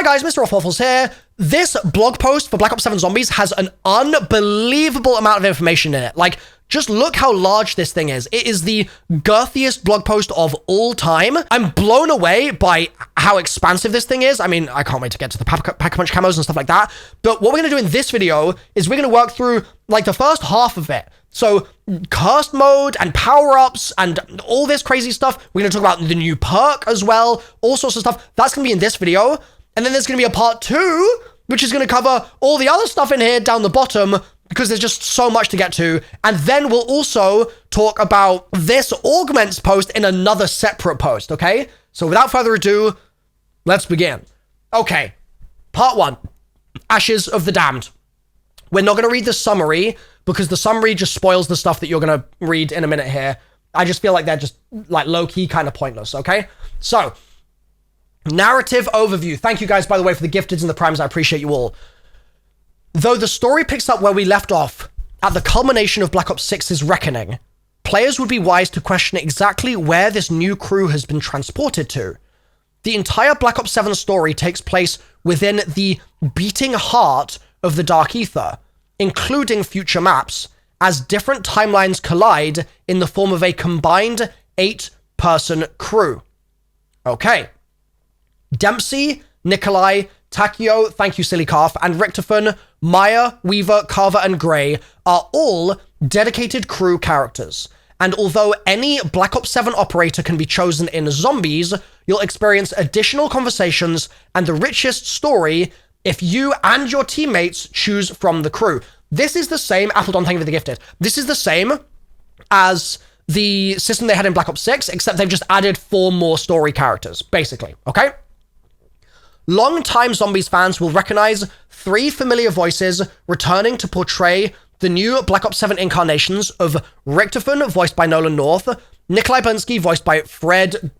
guys, MrRoflWaffles here. This blog post for Black Ops 7 Zombies has an unbelievable amount of information in it. Like, just look how large this thing is. It is the girthiest blog post of all time. I'm blown away by how expansive this thing is. I mean, I can't wait to get to the Pack-a-Punch camos and stuff like that. But what we're going to do in this video is we're going to work through, like, the first half of it. So, cursed mode and power-ups and all this crazy stuff. We're going to talk about the new perk as well. All sorts of stuff. That's going to be in this video. And then there's going to be a part 2, which is going to cover all the other stuff in here down the bottom, because there's just so much to get to. And then we'll also talk about this augments post in another separate post, okay? So without further ado, let's begin. Okay, part 1, Ashes of the Damned. We're not going to read the summary, because the summary just spoils the stuff that you're going to read in a minute here. I just feel like they're just, like, low-key kind of pointless, okay? So, narrative overview. Thank you guys, by the way, for the gifteds and the primes. I appreciate you all. Though the story picks up where we left off, at the culmination of Black Ops 6's reckoning, players would be wise to question exactly where this new crew has been transported to. The entire Black Ops 7 story takes place within the beating heart of the Dark Ether, including future maps, as different timelines collide in the form of a combined 8-person crew. Okay. Dempsey, Nikolai, Takio, thank you silly calf, and Richtofen, Maya, Weaver, Carver, and Gray are all dedicated crew characters. And although any Black Ops 7 operator can be chosen in Zombies, you'll experience additional conversations and the richest story if you and your teammates choose from the crew. This is the same, Appledon, thank you for the gifted. This is the same as the system they had in Black Ops 6, except they've just added 4 more story characters, basically, okay? Long-time Zombies fans will recognize 3 familiar voices returning to portray the new Black Ops 7 incarnations of Richtofen, voiced by Nolan North, Nikolai Bunsky, voiced by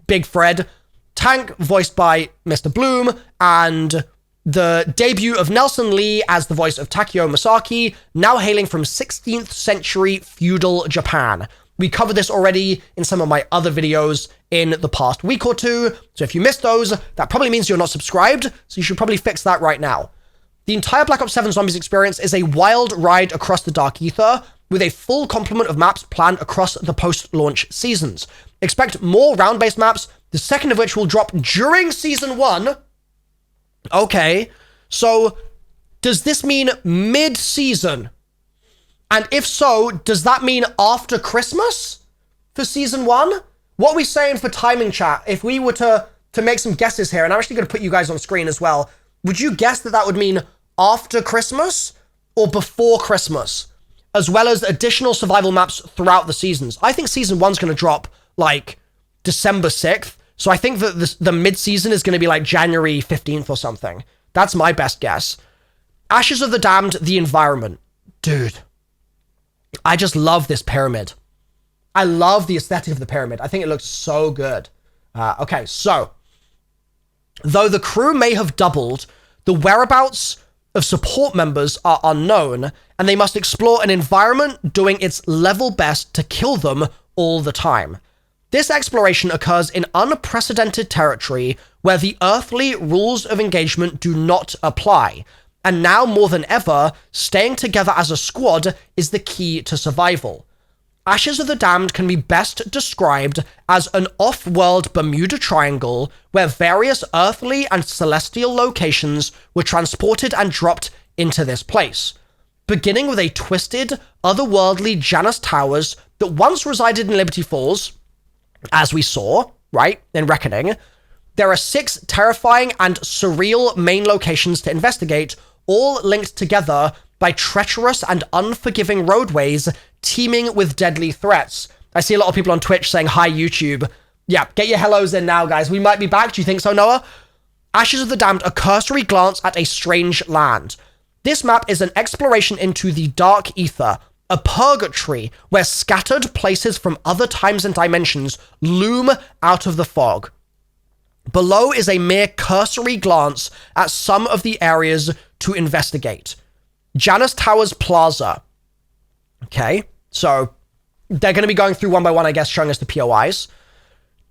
Big Fred, Tank, voiced by Mr. Bloom, and the debut of Nelson Lee as the voice of Takio Masaki, now hailing from 16th century feudal Japan. We covered this already in some of my other videos in the past week or 2, so if you missed those, that probably means you're not subscribed, so you should probably fix that right now. The entire Black Ops 7 Zombies experience is a wild ride across the Dark Ether, with a full complement of maps planned across the post-launch seasons. Expect more round-based maps, the second of which will drop during Season 1. Okay, so does this mean mid-season? And if so, does that mean after Christmas for Season 1? What are we saying for timing, chat? If we were to make some guesses here, and I'm actually going to put you guys on screen as well, would you guess that that would mean after Christmas or before Christmas, as well as additional survival maps throughout the seasons? I think Season 1's going to drop, like, December 6th, so I think that the mid-season is going to be, like, January 15th or something. That's my best guess. Ashes of the Damned, the environment. Dude, I just love this pyramid. I love the aesthetic of the pyramid. I think it looks so good. Okay, so, though the crew may have doubled, the whereabouts of support members are unknown, and they must explore an environment doing its level best to kill them all the time. This exploration occurs in unprecedented territory where the earthly rules of engagement do not apply, and now more than ever, staying together as a squad is the key to survival. Ashes of the Damned can be best described as an off-world Bermuda Triangle where various earthly and celestial locations were transported and dropped into this place. Beginning with a twisted, otherworldly Janus Towers that once resided in Liberty Falls, as we saw, right, in Reckoning, there are 6 terrifying and surreal main locations to investigate, all linked together by treacherous and unforgiving roadways teeming with deadly threats. I see a lot of people on Twitch saying, hi, YouTube. Yeah, get your hellos in now, guys. We might be back. Do you think so, Noah? Ashes of the Damned, a cursory glance at a strange land. This map is an exploration into the Dark Ether, a purgatory where scattered places from other times and dimensions loom out of the fog. Below is a mere cursory glance at some of the areas to investigate. Janus Towers Plaza. Okay, so they're going to be going through one by one, I guess, showing us the POIs.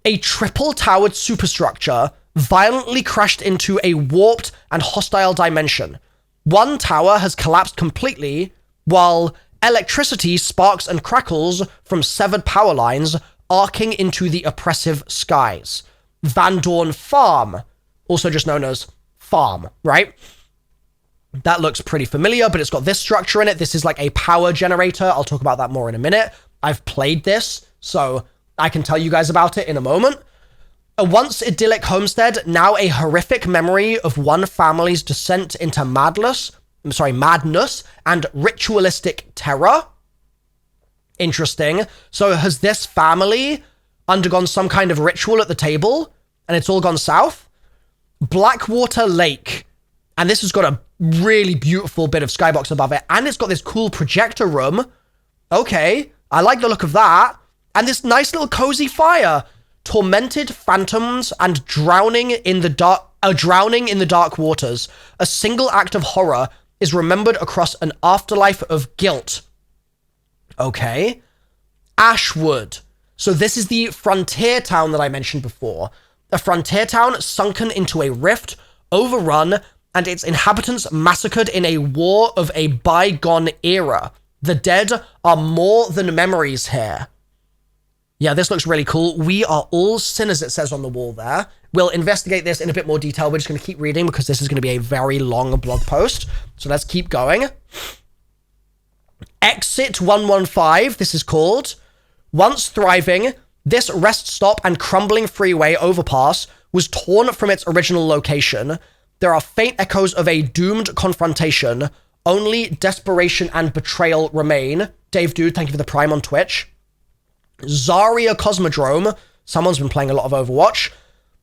A triple-towered superstructure violently crashed into a warped and hostile dimension. One tower has collapsed completely, while electricity sparks and crackles from severed power lines arcing into the oppressive skies. Van Dorn Farm, also just known as Farm, right? That looks pretty familiar, but it's got this structure in it. This is like a power generator. I'll talk about that more in a minute. I've played this, so I can tell you guys about it in a moment. A once idyllic homestead, now a horrific memory of one family's descent into madness and ritualistic terror. Interesting. So has this family undergone some kind of ritual at the table, and it's all gone south? Blackwater Lake. And this has got a really beautiful bit of skybox above it. And it's got this cool projector room. Okay, I like the look of that. And this nice little cozy fire. Tormented phantoms and drowning in the dark waters. A single act of horror is remembered across an afterlife of guilt. Okay. Ashwood. So this is the frontier town that I mentioned before. A frontier town sunken into a rift, overrun, and its inhabitants massacred in a war of a bygone era. The dead are more than memories here. Yeah, this looks really cool. We are all sinners, it says on the wall there. We'll investigate this in a bit more detail. We're just going to keep reading because this is going to be a very long blog post. So let's keep going. Exit 115, this is called. Once thriving, this rest stop and crumbling freeway overpass was torn from its original location. There are faint echoes of a doomed confrontation. Only desperation and betrayal remain. Dave Dude, thank you for the Prime on Twitch. Zarya Cosmodrome. Someone's been playing a lot of Overwatch.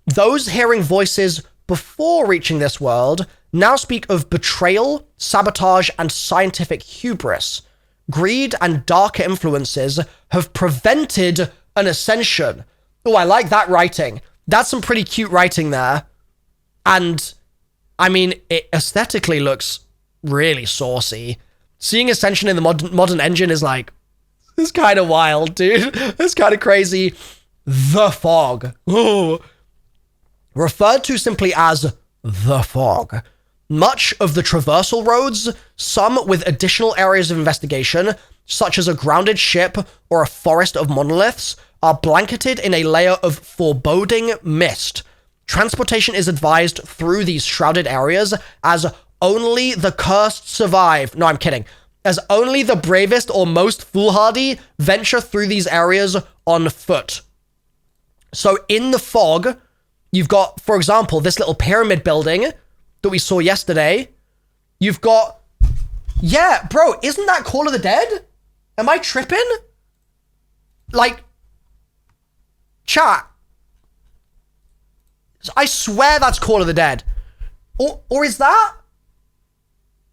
Those hearing voices before reaching this world now speak of betrayal, sabotage, and scientific hubris. Greed and darker influences have prevented an ascension. Oh, I like that writing. That's some pretty cute writing there. And, I mean, it aesthetically looks really saucy. Seeing Ascension in the modern engine is like, it's kind of wild, dude. It's kind of crazy. The Fog. Ooh. Referred to simply as the Fog. Much of the traversal roads, some with additional areas of investigation, such as a grounded ship or a forest of monoliths, are blanketed in a layer of foreboding mist. Transportation is advised through these shrouded areas as only the cursed survive. No, I'm kidding. As only the bravest or most foolhardy venture through these areas on foot. So in the fog, you've got, for example, this little pyramid building that we saw yesterday. You've got, yeah, bro, isn't that Call of the Dead? Am I tripping? Like, chat. I swear that's Call of the Dead. Or is that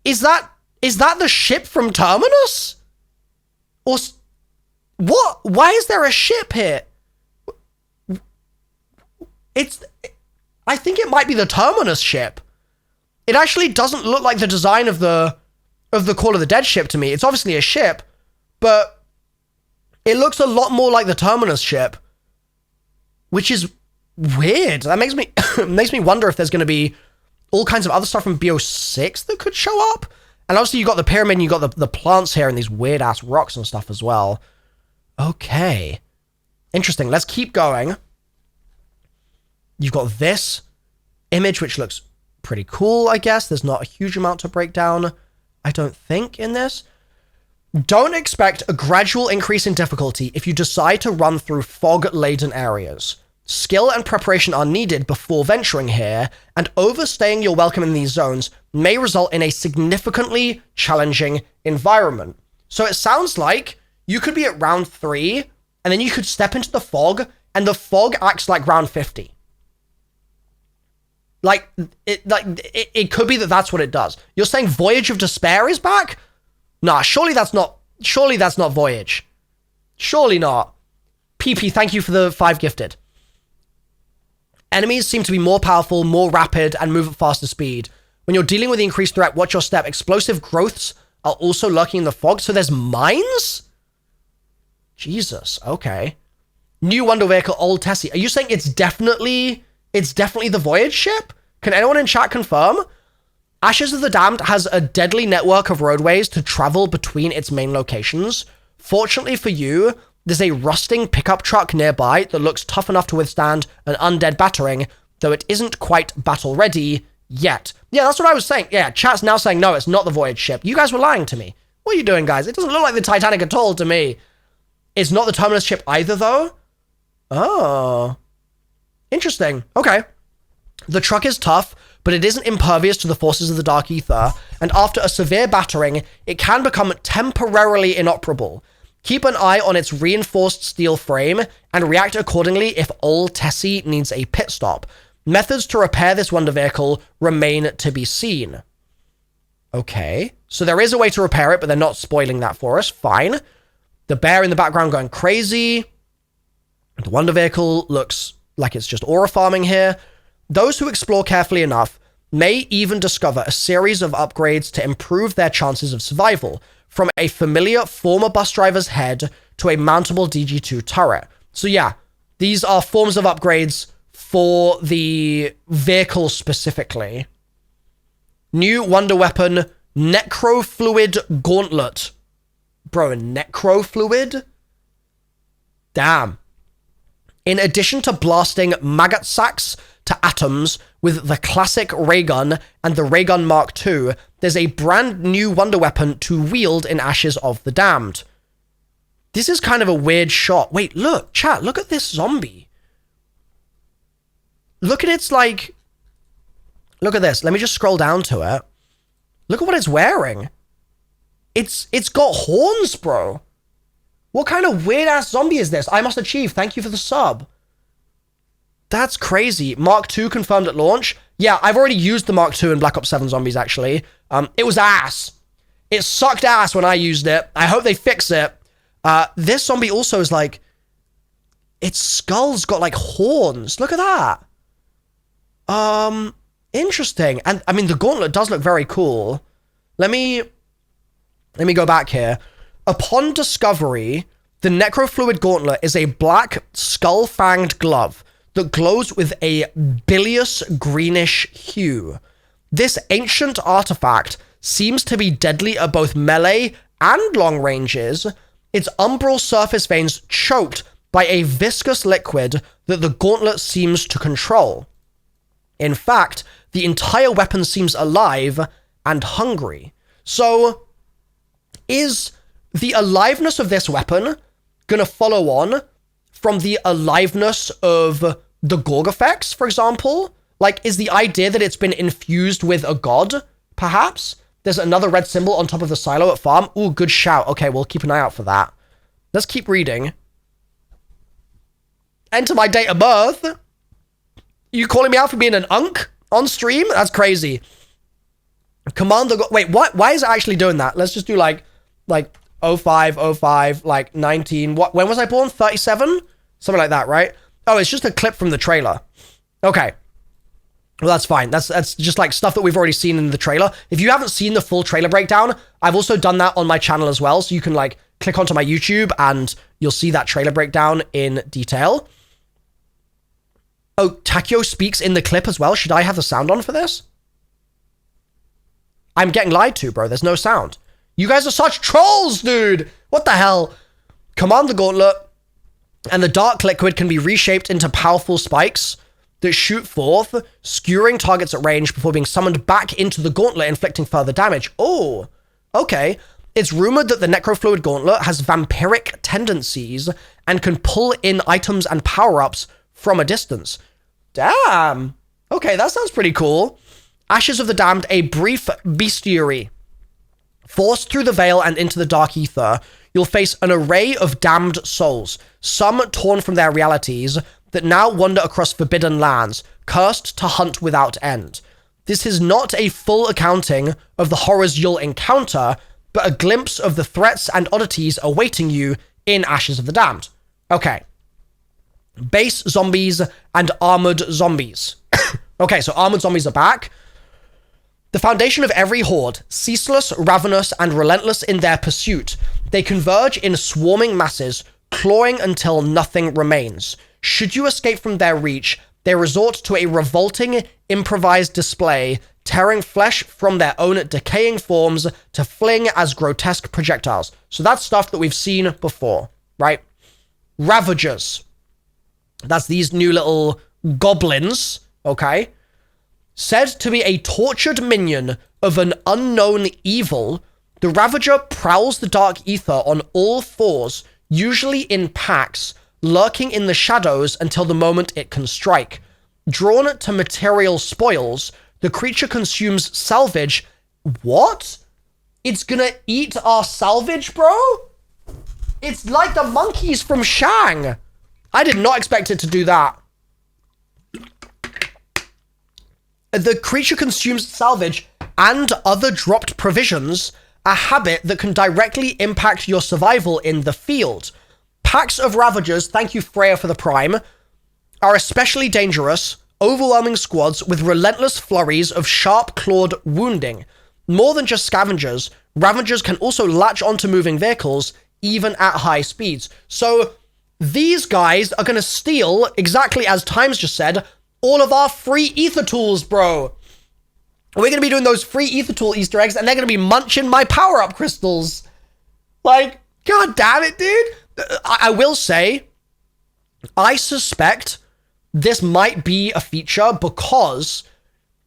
the ship from Terminus? Or what? Why is there a ship here? I think it might be the Terminus ship. It actually doesn't look like the design of the Call of the Dead ship to me. It's obviously a ship, but it looks a lot more like the Terminus ship, which is weird. That makes me wonder if there's going to be all kinds of other stuff from BO6 that could show up. And obviously you got the pyramid and you got the plants here and these weird ass rocks and stuff as well. Okay. Interesting. Let's keep going. You've got this image, which looks pretty cool, I guess. There's not a huge amount to break down, I don't think, in this. Don't expect a gradual increase in difficulty if you decide to run through fog-laden areas. Skill and preparation are needed before venturing here, and overstaying your welcome in these zones may result in a significantly challenging environment. So it sounds like you could be at round 3, and then you could step into the fog, and the fog acts like round 50. It could be that that's what it does. You're saying Voyage of Despair is back? Nah, surely that's not Voyage. Surely not. PP, thank you for the 5 gifted. Enemies seem to be more powerful, more rapid, and move at faster speed. When you're dealing with the increased threat, watch your step. Explosive growths are also lurking in the fog, so there's mines? Jesus, okay. New Wonder Vehicle, Old Tessie. Are you saying it's definitely the Voyage ship? Can anyone in chat confirm? Ashes of the Damned has a deadly network of roadways to travel between its main locations. Fortunately for you, there's a rusting pickup truck nearby that looks tough enough to withstand an undead battering, though it isn't quite battle ready yet. Yeah, that's what I was saying. Yeah, chat's now saying, no, it's not the Voyage ship. You guys were lying to me. What are you doing, guys? It doesn't look like the Titanic at all to me. It's not the Terminus ship either, though. Oh. Interesting. Okay. The truck is tough, but it isn't impervious to the forces of the Dark Ether, and after a severe battering, it can become temporarily inoperable. Keep an eye on its reinforced steel frame, and react accordingly if old Tessie needs a pit stop. Methods to repair this wonder vehicle remain to be seen. Okay, so there is a way to repair it, but they're not spoiling that for us. Fine. The bear in the background going crazy. The wonder vehicle looks like it's just aura farming here. Those who explore carefully enough may even discover a series of upgrades to improve their chances of survival, from a familiar former bus driver's head to a mountable DG2 turret. So yeah, these are forms of upgrades for the vehicle specifically. New wonder weapon, Necrofluid Gauntlet. Bro, Necrofluid? Damn. In addition to blasting maggot sacks to atoms with the classic ray gun and the ray gun Mark II, there's a brand new wonder weapon to wield in Ashes of the Damned. This is kind of a weird shot. Wait, look, chat, look at this zombie. Look at its, like... Look at this. Let me just scroll down to it. Look at what it's wearing. It's got horns, bro. What kind of weird-ass zombie is this? I must achieve. Thank you for the sub. That's crazy. Mark II confirmed at launch. Yeah, I've already used the Mark II in Black Ops 7 Zombies, actually. It was ass. It sucked ass when I used it. I hope they fix it. This zombie also is like... Its skull's got, like, horns. Look at that. Interesting. And, I mean, the gauntlet does look very cool. Let me go back here. Upon discovery, the Necrofluid Gauntlet is a black, skull-fanged glove that glows with a bilious greenish hue. This ancient artifact seems to be deadly at both melee and long ranges, its umbral surface veins choked by a viscous liquid that the gauntlet seems to control. In fact, the entire weapon seems alive and hungry. So, is the aliveness of this weapon gonna follow on from the aliveness of the Gorg effects, for example? Like, is the idea that it's been infused with a god, perhaps? There's another red symbol on top of the silo at farm. Ooh, good shout. Okay, we'll keep an eye out for that. Let's keep reading. Enter my date of birth. You calling me out for being an unk on stream? That's crazy. Command the... Wait, what? Why is it actually doing that? Let's just do like 05, like 19. What? When was I born? 37? Something like that, right? Oh, it's just a clip from the trailer. Okay. Well, that's fine. That's just like stuff that we've already seen in the trailer. If you haven't seen the full trailer breakdown, I've also done that on my channel as well. So you can like click onto my YouTube and you'll see that trailer breakdown in detail. Oh, Takio speaks in the clip as well. Should I have the sound on for this? I'm getting lied to, bro. There's no sound. You guys are such trolls, dude. What the hell? Command the gauntlet, and the dark liquid can be reshaped into powerful spikes that shoot forth, skewering targets at range before being summoned back into the gauntlet, inflicting further damage. Oh, okay. It's rumored that the Necrofluid Gauntlet has vampiric tendencies and can pull in items and power-ups from a distance. Damn. Okay, that sounds pretty cool. Ashes of the Damned, a brief bestiary. Forced through the veil and into the dark ether, you'll face an array of damned souls, some torn from their realities, that now wander across forbidden lands, cursed to hunt without end. This is not a full accounting of the horrors you'll encounter, but a glimpse of the threats and oddities awaiting you in Ashes of the Damned. Okay. Base zombies and armored zombies. Okay, so armored zombies are back. The foundation of every horde, ceaseless, ravenous, and relentless in their pursuit, they converge in swarming masses, clawing until nothing remains. Should you escape from their reach, they resort to a revolting, improvised display tearing flesh from their own decaying forms to fling as grotesque projectiles. So that's stuff that we've seen before, right? Ravagers. That's these new little goblins, okay? Said to be a tortured minion of an unknown evil, the Ravager prowls the dark ether on all fours, usually in packs, lurking in the shadows until the moment it can strike. Drawn to material spoils, the creature consumes salvage. What? It's gonna eat our salvage, bro? It's like the monkeys from Shang. I did not expect it to do that. The creature consumes salvage and other dropped provisions, a habit that can directly impact your survival in the field. Packs of Ravagers, thank you Freya for the prime, are especially dangerous, overwhelming squads with relentless flurries of sharp-clawed wounding. More than just scavengers, Ravagers can also latch onto moving vehicles, even at high speeds. So these guys are going to steal, exactly as Times just said, all of our free ether tools, bro. We're going to be doing those free ether tool Easter eggs, and they're going to be munching my power-up crystals. Like, god damn it, dude. I will say, I suspect this might be a feature because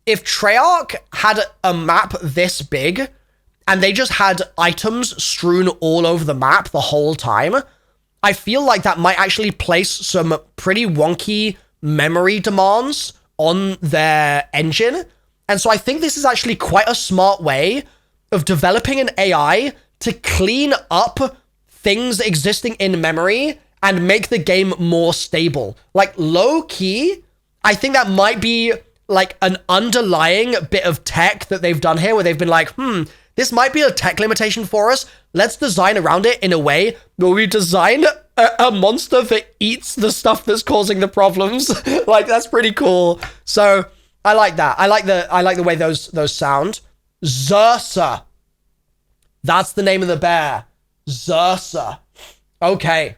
if Treyarch had a map this big and they just had items strewn all over the map the whole time, I feel like that might actually place some pretty wonky memory demands on their engine. And so I think this is actually quite a smart way of developing an AI to clean up things existing in memory and make the game more stable. Like, low-key, I think that might be, like, an underlying bit of tech that they've done here where they've been like, this might be a tech limitation for us. Let's design around it in a way where we design a monster that eats the stuff that's causing the problems. Like, that's pretty cool. So, I like that. I like the way those sound. Zursa. That's the name of the bear. Zursa. Okay.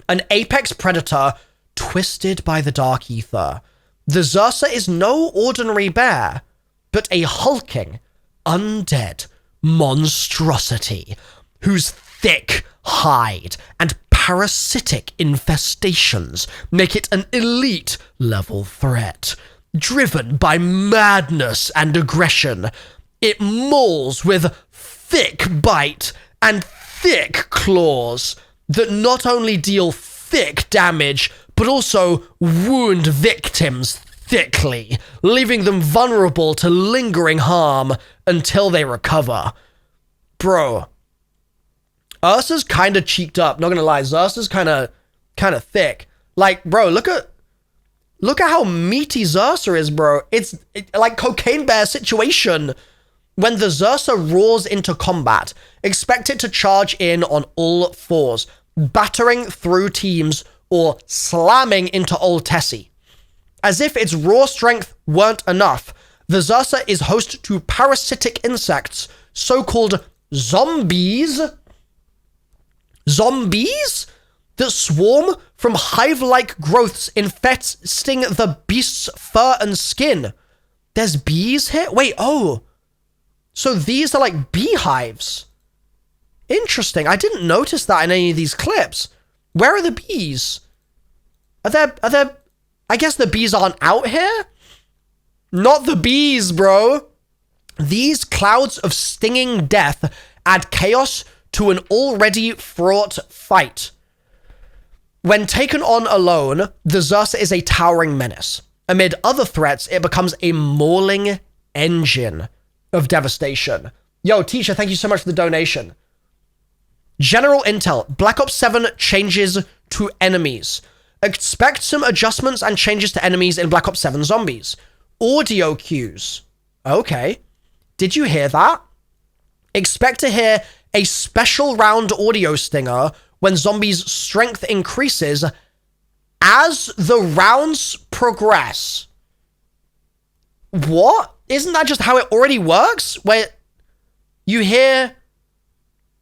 An apex predator twisted by the dark ether. The Zursa is no ordinary bear, but a hulking, undead monstrosity whose thick hide and parasitic infestations make it an elite level threat. Driven by madness and aggression, it mauls with thick bite and thick claws that not only deal thick damage, but also wound victims thickly, leaving them vulnerable to lingering harm until they recover. Bro, Ursa's kind of cheeked up, not gonna lie. Ursa's kind of thick. Like, bro, look at how meaty Zursa is, bro. It's like Cocaine Bear situation. When the Zursa roars into combat, expect it to charge in on all fours, battering through teams or slamming into old Tessie. As if its raw strength weren't enough, the Zursa is host to parasitic insects, so-called zombies. Zombies? That swarm from hive-like growths infesting the beast's fur and skin. There's bees here? Wait, oh. So these are like beehives. Interesting. I didn't notice that in any of these clips. Where are the bees? Are there, I guess the bees aren't out here? Not the bees, bro. These clouds of stinging death add chaos to an already fraught fight. When taken on alone, the Zursa is a towering menace. Amid other threats, it becomes a mauling engine of devastation. Yo, teacher, thank you so much for the donation. General intel, Black Ops 7 changes to enemies. Expect some adjustments and changes to enemies in Black Ops 7 Zombies. Audio cues. Okay. Did you hear that? Expect to hear a special round audio stinger when zombies' strength increases as the rounds progress. What? Isn't that just how it already works? Where you hear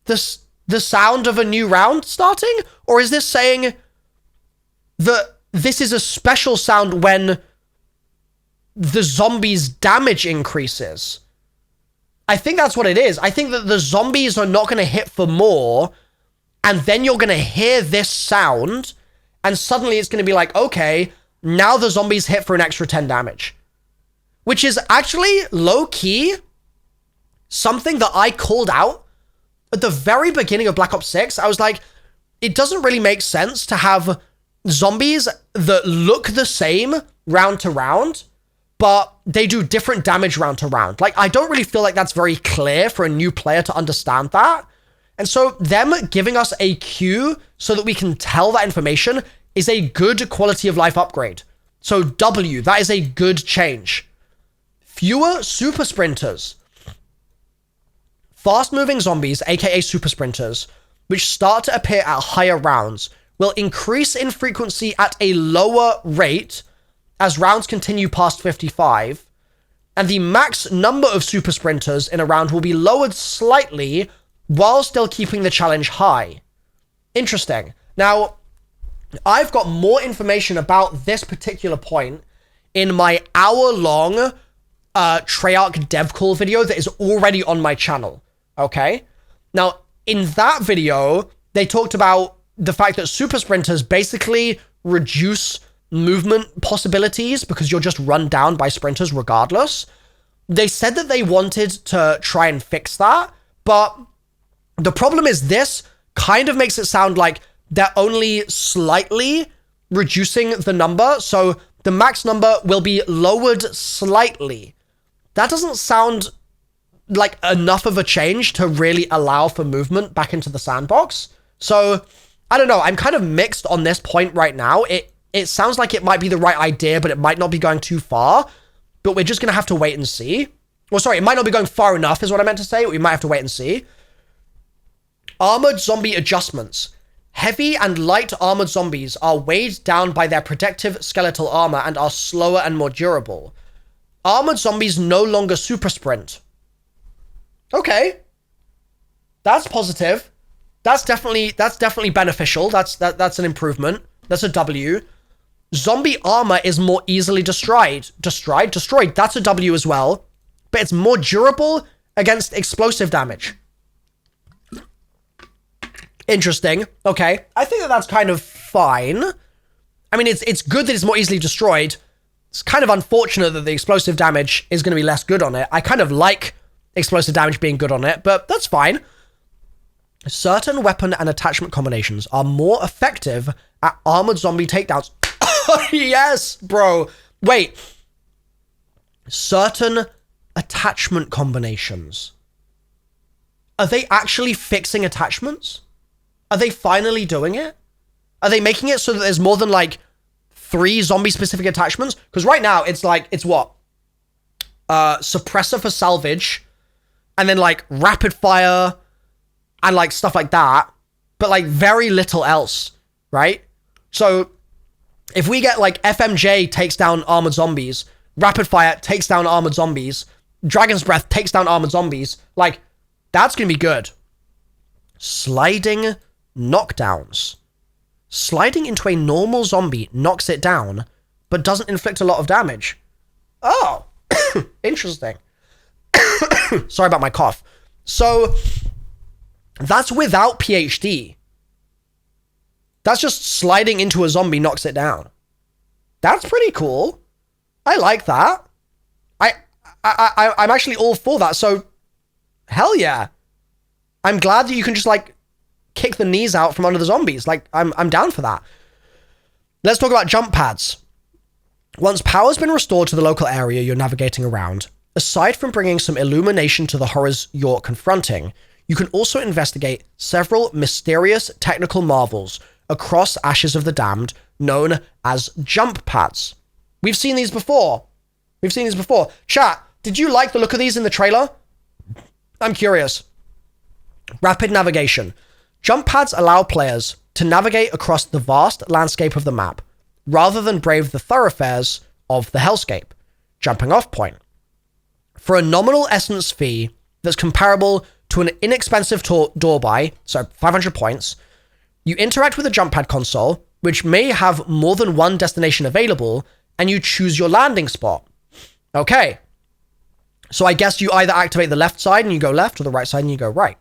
the sound of a new round starting? Or is this saying that this is a special sound when the zombies' damage increases. I think that's what it is. I think that the zombies are not going to hit for more, and then you're going to hear this sound, and suddenly it's going to be like, okay, now the zombies hit for an extra 10 damage. Which is actually low-key something that I called out at the very beginning of Black Ops 6. I was like, it doesn't really make sense to have zombies that look the same round to round, but they do different damage round to round. Like, I don't really feel like that's very clear for a new player to understand that. And so them giving us a cue so that we can tell that information is a good quality of life upgrade. So W, that is a good change. Fewer super sprinters. Fast-moving zombies, aka super sprinters, which start to appear at higher rounds, will increase in frequency at a lower rate as rounds continue past 55, and the max number of super sprinters in a round will be lowered slightly while still keeping the challenge high. Interesting. Now, I've got more information about this particular point in my hour-long Treyarch dev call video that is already on my channel, okay? Now, in that video, they talked about the fact that super sprinters basically reduce movement possibilities because you're just run down by sprinters regardless. They said that they wanted to try and fix that, but the problem is this kind of makes it sound like they're only slightly reducing the number, so the max number will be lowered slightly. That doesn't sound like enough of a change to really allow for movement back into the sandbox. So, I don't know, I'm kind of mixed on this point right now. It sounds like it might be the right idea, but it might not be going too far. But we're just going to have to wait and see. Well, sorry, it might not be going far enough is what I meant to say. We might have to wait and see. Armored zombie adjustments. Heavy and light armored zombies are weighed down by their protective skeletal armor and are slower and more durable. Armored zombies no longer super sprint. Okay. That's positive. That's definitely beneficial. That's an improvement. That's a W. Zombie armor is more easily destroyed. Destroyed. That's a W as well. But it's more durable against explosive damage. Interesting. Okay. I think that that's kind of fine. I mean, it's good that it's more easily destroyed. It's kind of unfortunate that the explosive damage is going to be less good on it. I kind of like explosive damage being good on it, but that's fine. Certain weapon and attachment combinations are more effective at armored zombie takedowns. Yes, bro. Wait. Certain attachment combinations. Are they actually fixing attachments? Are they finally doing it? Are they making it so that there's more than like 3 zombie-specific attachments? Because right now, it's what? Suppressor for salvage, and then like rapid fire, and like stuff like that, but like very little else, right? So if we get like FMJ takes down armored zombies, rapid fire takes down armored zombies, Dragon's Breath takes down armored zombies, like that's gonna be good. Sliding knockdowns. Sliding into a normal zombie knocks it down, but doesn't inflict a lot of damage. Oh, interesting. Sorry about my cough. So that's without PhD. That's just sliding into a zombie knocks it down. That's pretty cool. I like that. I'm actually all for that. So, hell yeah. I'm glad that you can just like kick the knees out from under the zombies. Like, I'm down for that. Let's talk about jump pads. Once power's been restored to the local area you're navigating around, aside from bringing some illumination to the horrors you're confronting, you can also investigate several mysterious technical marvels across Ashes of the Damned known as jump pads. We've seen these before. Chat, did you like the look of these in the trailer? I'm curious. Rapid navigation. Jump pads allow players to navigate across the vast landscape of the map, rather than brave the thoroughfares of the hellscape. Jumping off point. For a nominal essence fee that's comparable to an inexpensive door buy, so 500 points, you interact with a jump pad console, which may have more than one destination available, and you choose your landing spot. Okay. So I guess you either activate the left side and you go left, or the right side and you go right.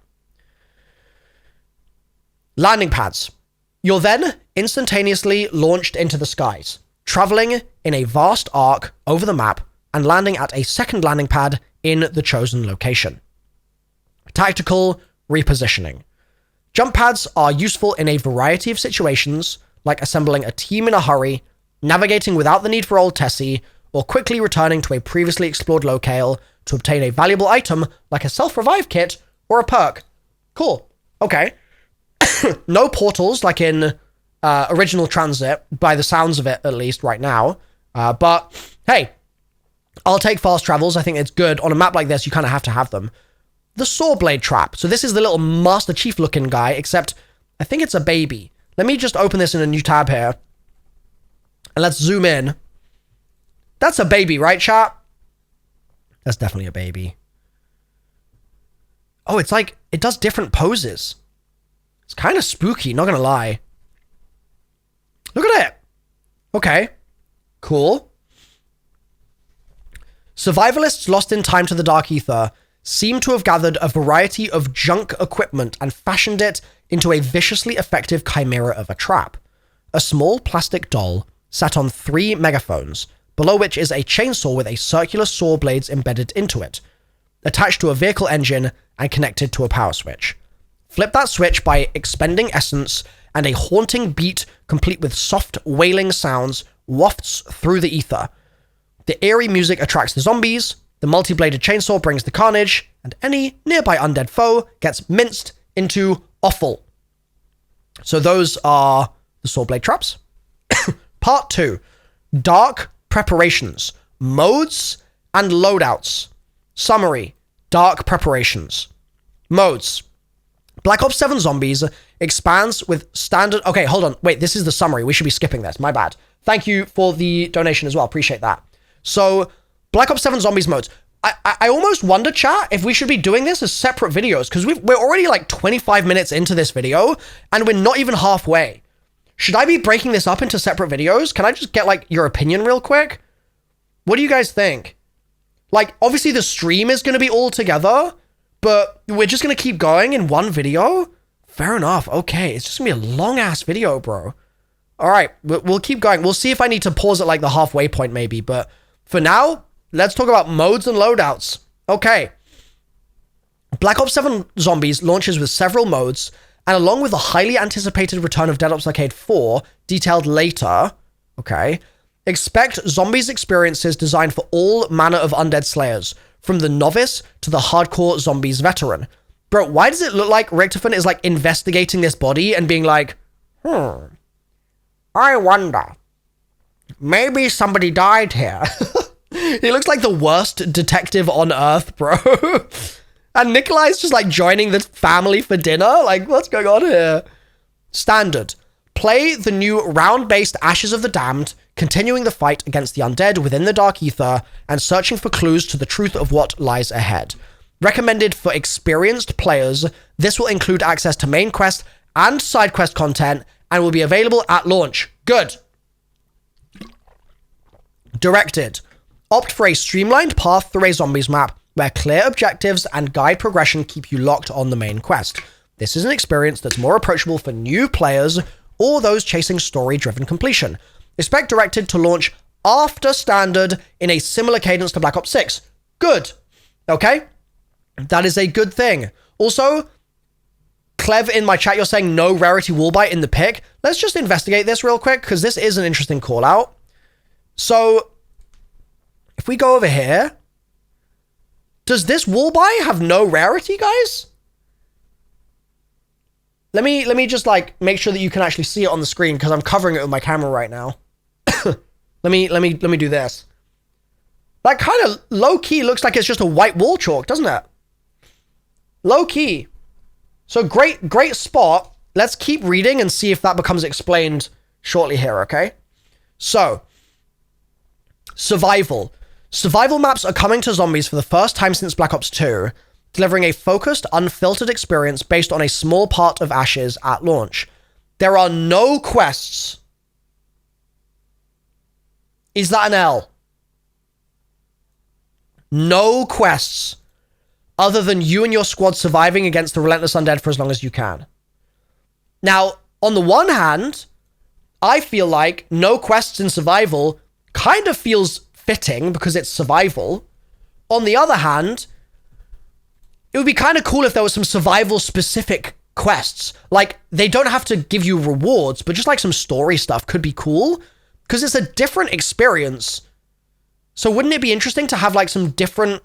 Landing pads. You're then instantaneously launched into the skies, traveling in a vast arc over the map and landing at a second landing pad in the chosen location. Tactical repositioning. Jump pads are useful in a variety of situations, like assembling a team in a hurry, navigating without the need for old Tessie, or quickly returning to a previously explored locale to obtain a valuable item like a self-revive kit or a perk. Cool. Okay. No portals like in Original Transit, by the sounds of it, at least right now. But hey, I'll take fast travels. I think it's good. On a map like this, you kind of have to have them. The saw blade trap. So this is the little Master Chief looking guy, except I think it's a baby. Let me just open this in a new tab here. And let's zoom in. That's a baby, right, chat? That's definitely a baby. Oh, it's like, it does different poses. It's kind of spooky, not gonna lie. Look at it. Okay. Cool. Survivalists lost in time to the Dark Ether seem to have gathered a variety of junk equipment and fashioned it into a viciously effective chimera of a trap. A small plastic doll sat on 3 megaphones, below which is a chainsaw with a circular saw blades embedded into it, attached to a vehicle engine and connected to a power switch. Flip that switch by expending essence, and a haunting beat complete with soft wailing sounds wafts through the ether. The eerie music attracts the zombies, the multi-bladed chainsaw brings the carnage, and any nearby undead foe gets minced into offal. So those are the saw blade traps. Part 2. Dark preparations, modes, and loadouts. Summary. Dark preparations. Modes. Black Ops 7 Zombies expands with standard... Okay, hold on. Wait, this is the summary. We should be skipping this. My bad. Thank you for the donation as well. Appreciate that. So, Black Ops 7 Zombies modes. I almost wonder, chat, if we should be doing this as separate videos, because we're already like 25 minutes into this video, and we're not even halfway. Should I be breaking this up into separate videos? Can I just get, like, your opinion real quick? What do you guys think? Like, obviously the stream is going to be all together, but we're just going to keep going in one video? Fair enough. Okay, it's just going to be a long-ass video, bro. All right, we'll keep going. We'll see if I need to pause at, like, the halfway point, maybe. But for now, let's talk about modes and loadouts. Okay. Black Ops 7 Zombies launches with several modes, and along with the highly anticipated return of Dead Ops Arcade 4, detailed later, okay, expect Zombies experiences designed for all manner of undead slayers, from the novice to the hardcore Zombies veteran. Bro, why does it look like Richtofen is, like, investigating this body and being like, I wonder, maybe somebody died here. He looks like the worst detective on earth, bro. And Nikolai's just, like, joining the family for dinner? Like, what's going on here? Standard. Play the new round-based Ashes of the Damned, continuing the fight against the undead within the Dark Ether and searching for clues to the truth of what lies ahead. Recommended for experienced players, this will include access to main quest and side quest content and will be available at launch. Good. Directed. Opt for a streamlined path through a zombies map where clear objectives and guide progression keep you locked on the main quest. This is an experience that's more approachable for new players or those chasing story-driven completion. Expect Directed to launch after Standard in a similar cadence to Black Ops 6. Good. Okay? That is a good thing. Also, Clev in my chat, you're saying no rarity wallbite in the pick. Let's just investigate this real quick, because this is an interesting call out. So, if we go over here, does this wallbite have no rarity, guys? Let me just, like, make sure that you can actually see it on the screen, because I'm covering it with my camera right now. let me do this. That kind of low-key looks like it's just a white wall chalk, doesn't it? Low-key. So great spot. Let's keep reading and see if that becomes explained shortly here, okay? So, survival. Survival maps are coming to zombies for the first time since Black Ops 2, delivering a focused, unfiltered experience based on a small part of Ashes at launch. There are no quests. Is that an L? No quests other than you and your squad surviving against the relentless undead for as long as you can. Now, on the one hand, I feel like no quests in survival kind of feels fitting because it's survival. On the other hand, it would be kind of cool if there was some survival-specific quests. Like, they don't have to give you rewards, but just like some story stuff could be cool because it's a different experience. So wouldn't it be interesting to have like some different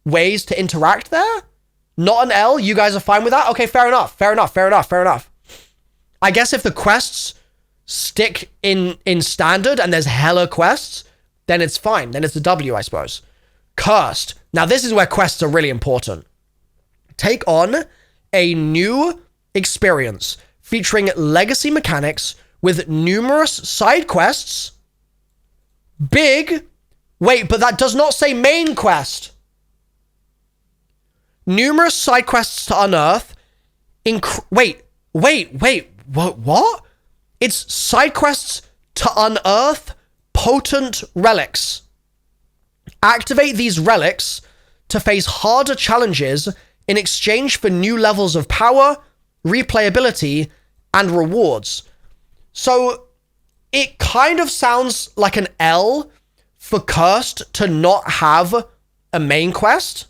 ways to interact there? Not an L? You guys are fine with that? Okay, fair enough. I guess if the quests stick in standard and there's hella quests, then it's fine. Then it's a W, I suppose. Cursed. Now, this is where quests are really important. Take on a new experience featuring legacy mechanics with numerous side quests. Wait, but that does not say main quest. Numerous side quests to unearth. Wait, what? It's side quests to unearth potent relics. Activate these relics to face harder challenges in exchange for new levels of power, replayability, and rewards. So it kind of sounds like an L for Cursed to not have a main quest,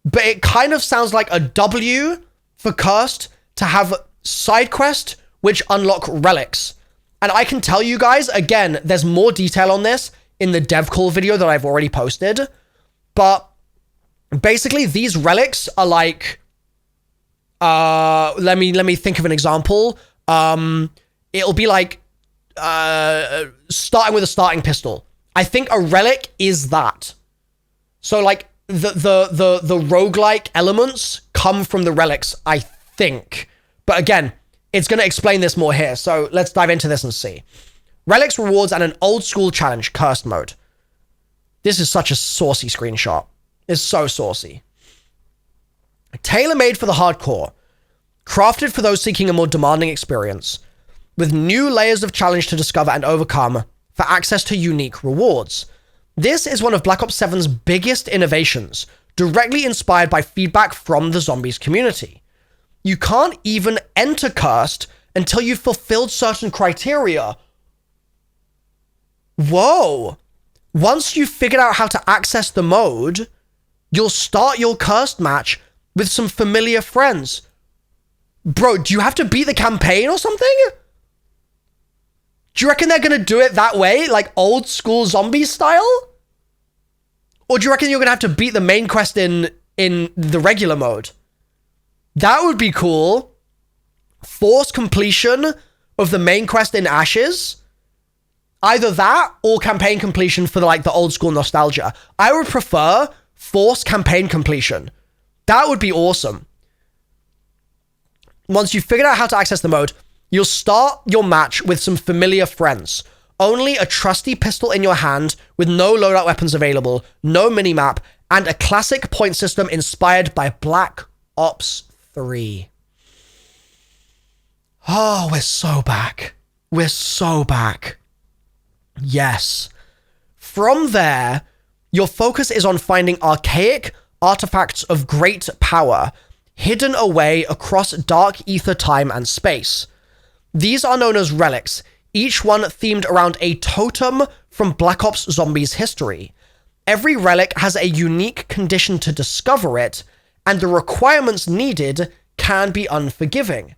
but it kind of sounds like a W for Cursed to have side quest which unlock relics. And I can tell you guys, again, there's more detail on this in the dev call video that I've already posted, but basically these relics are like, let me think of an example. It'll be like, starting with a starting pistol. I think a relic is that. So like the roguelike elements come from the relics, I think. But again, it's going to explain this more here. So let's dive into this and see. Relics, rewards, and an old school challenge, cursed mode. This is such a saucy screenshot. It's so saucy. Tailor-made for the hardcore. Crafted for those seeking a more demanding experience. With new layers of challenge to discover and overcome for access to unique rewards. This is one of Black Ops 7's biggest innovations, directly inspired by feedback from the zombies community. You can't even enter Cursed until you've fulfilled certain criteria. Whoa. Once you've figured out how to access the mode, you'll start your Cursed match with some familiar friends. Bro, do you have to beat the campaign or something? Do you reckon they're going to do it that way? Like old school zombie style? Or do you reckon you're going to have to beat the main quest in the regular mode? That would be cool. Force completion of the main quest in Ashes. Either that or campaign completion for the old school nostalgia. I would prefer force campaign completion. That would be awesome. Once you've figured out how to access the mode, you'll start your match with some familiar friends. Only a trusty pistol in your hand with no loadout weapons available, no minimap, and a classic point system inspired by Black Ops 3. Oh, we're so back. We're so back. Yes. From there, your focus is on finding archaic artifacts of great power, hidden away across dark ether, time, and space. These are known as relics, each one themed around a totem from Black Ops Zombies history. Every relic has a unique condition to discover it, and the requirements needed can be unforgiving.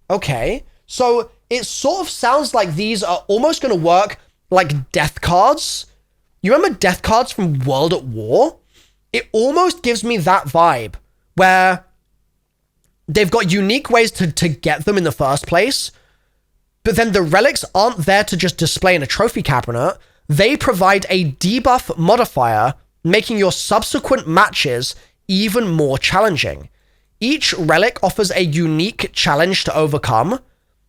Okay, so it sort of sounds like these are almost going to work like death cards. You remember death cards from World at War? It almost gives me that vibe, where they've got unique ways to get them in the first place, but then the relics aren't there to just display in a trophy cabinet. They provide a debuff modifier, making your subsequent matches even more challenging. Each relic offers a unique challenge to overcome,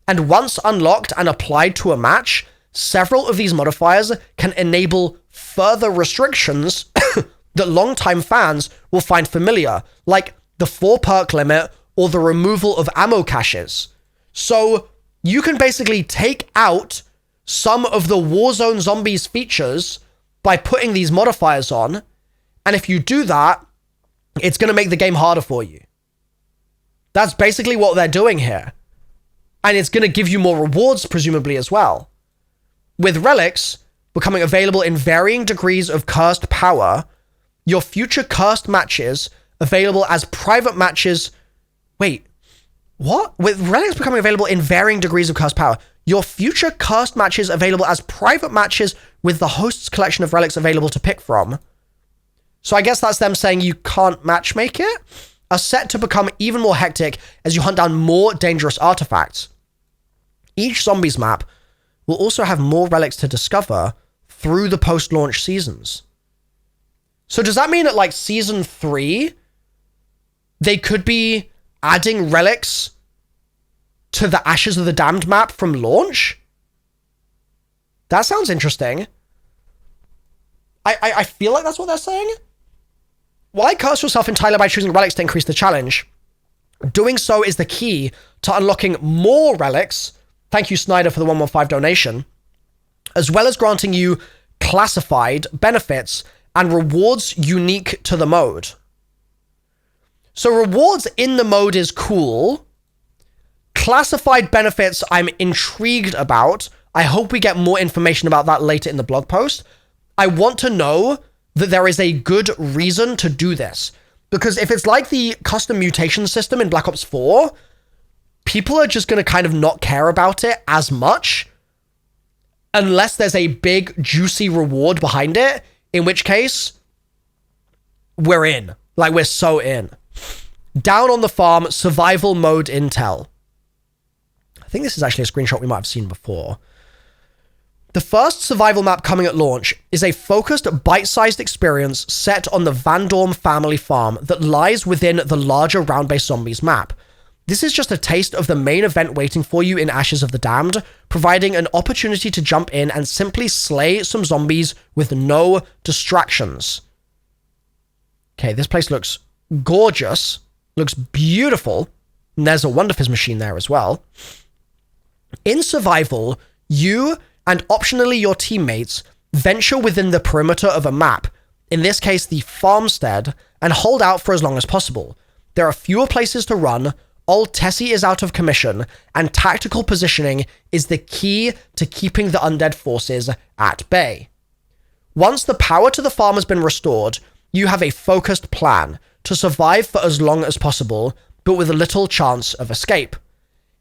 and once unlocked and applied to a match, several of these modifiers can enable further restrictions that longtime fans will find familiar, like the 4 perk limit or the removal of ammo caches. So you can basically take out some of the Warzone Zombies features by putting these modifiers on, And if you do that, it's going to make the game harder for you. That's basically what they're doing here. And it's going to give you more rewards, presumably, as well. With relics becoming available in varying degrees of cursed power, your future cursed matches available as private matches... Wait, what? With relics becoming available in varying degrees of cursed power, your future cursed matches available as private matches with the host's collection of relics available to pick from. So I guess that's them saying you can't matchmake it, are set to become even more hectic as you hunt down more dangerous artifacts. Each zombies map will also have more relics to discover through the post-launch seasons. So does that mean at like season 3, they could be adding relics to the Ashes of the Damned map from launch? That sounds interesting. I feel like that's what they're saying. Why curse yourself entirely by choosing relics to increase the challenge? Doing so is the key to unlocking more relics. Thank you, Snyder, for the 115 donation. As well as granting you classified benefits and rewards unique to the mode. So rewards in the mode is cool. Classified benefits I'm intrigued about. I hope we get more information about that later in the blog post. I want to know that there is a good reason to do this. Because if it's like the custom mutation system in Black Ops 4, people are just going to kind of not care about it as much unless there's a big, juicy reward behind it, in which case, we're in. Like, we're so in. Down on the farm, survival mode intel. I think this is actually a screenshot we might have seen before. The first survival map coming at launch is a focused, bite-sized experience set on the Van Dorm family farm that lies within the larger round-based zombies map. This is just a taste of the main event waiting for you in Ashes of the Damned, providing an opportunity to jump in and simply slay some zombies with no distractions. Okay, this place looks gorgeous, looks beautiful, and there's a Wonderfizz machine there as well. In survival, you and optionally your teammates venture within the perimeter of a map, in this case the farmstead, and hold out for as long as possible. There are fewer places to run, Old Tessie is out of commission, and tactical positioning is the key to keeping the undead forces at bay. Once the power to the farm has been restored, you have a focused plan to survive for as long as possible, but with little chance of escape.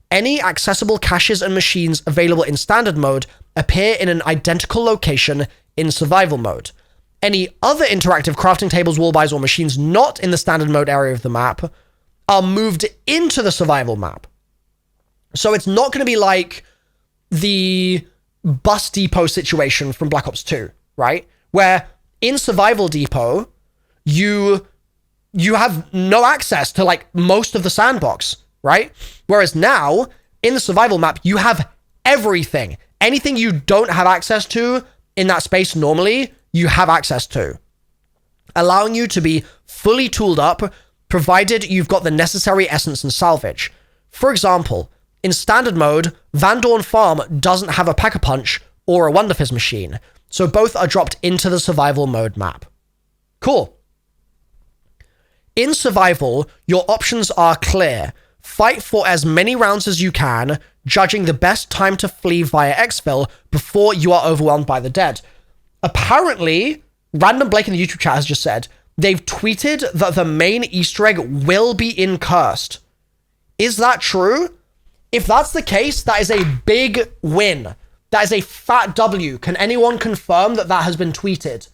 Any accessible caches and machines available in standard mode appear in an identical location in survival mode. Any other interactive crafting tables, wall buys, or machines not in the standard mode area of the map are moved into the survival map. So it's not going to be like the bus depot situation from Black Ops 2, right? Where in survival depot, you have no access to like most of the sandbox, right? Whereas now, in the survival map, you have everything. Anything you don't have access to in that space normally, you have access to. Allowing you to be fully tooled up, provided you've got the necessary essence and salvage. For example, in standard mode, Van Dorn Farm doesn't have a Pack-a-Punch or a Wonderfizz machine, so both are dropped into the survival mode map. Cool. In survival, your options are clear. Fight for as many rounds as you can, judging the best time to flee via exfil before you are overwhelmed by the dead. Apparently, Random Blake in the YouTube chat has just said, they've tweeted that the main Easter egg will be in Cursed. Is that true? If that's the case, that is a big win. That is a fat W. Can anyone confirm that that has been tweeted?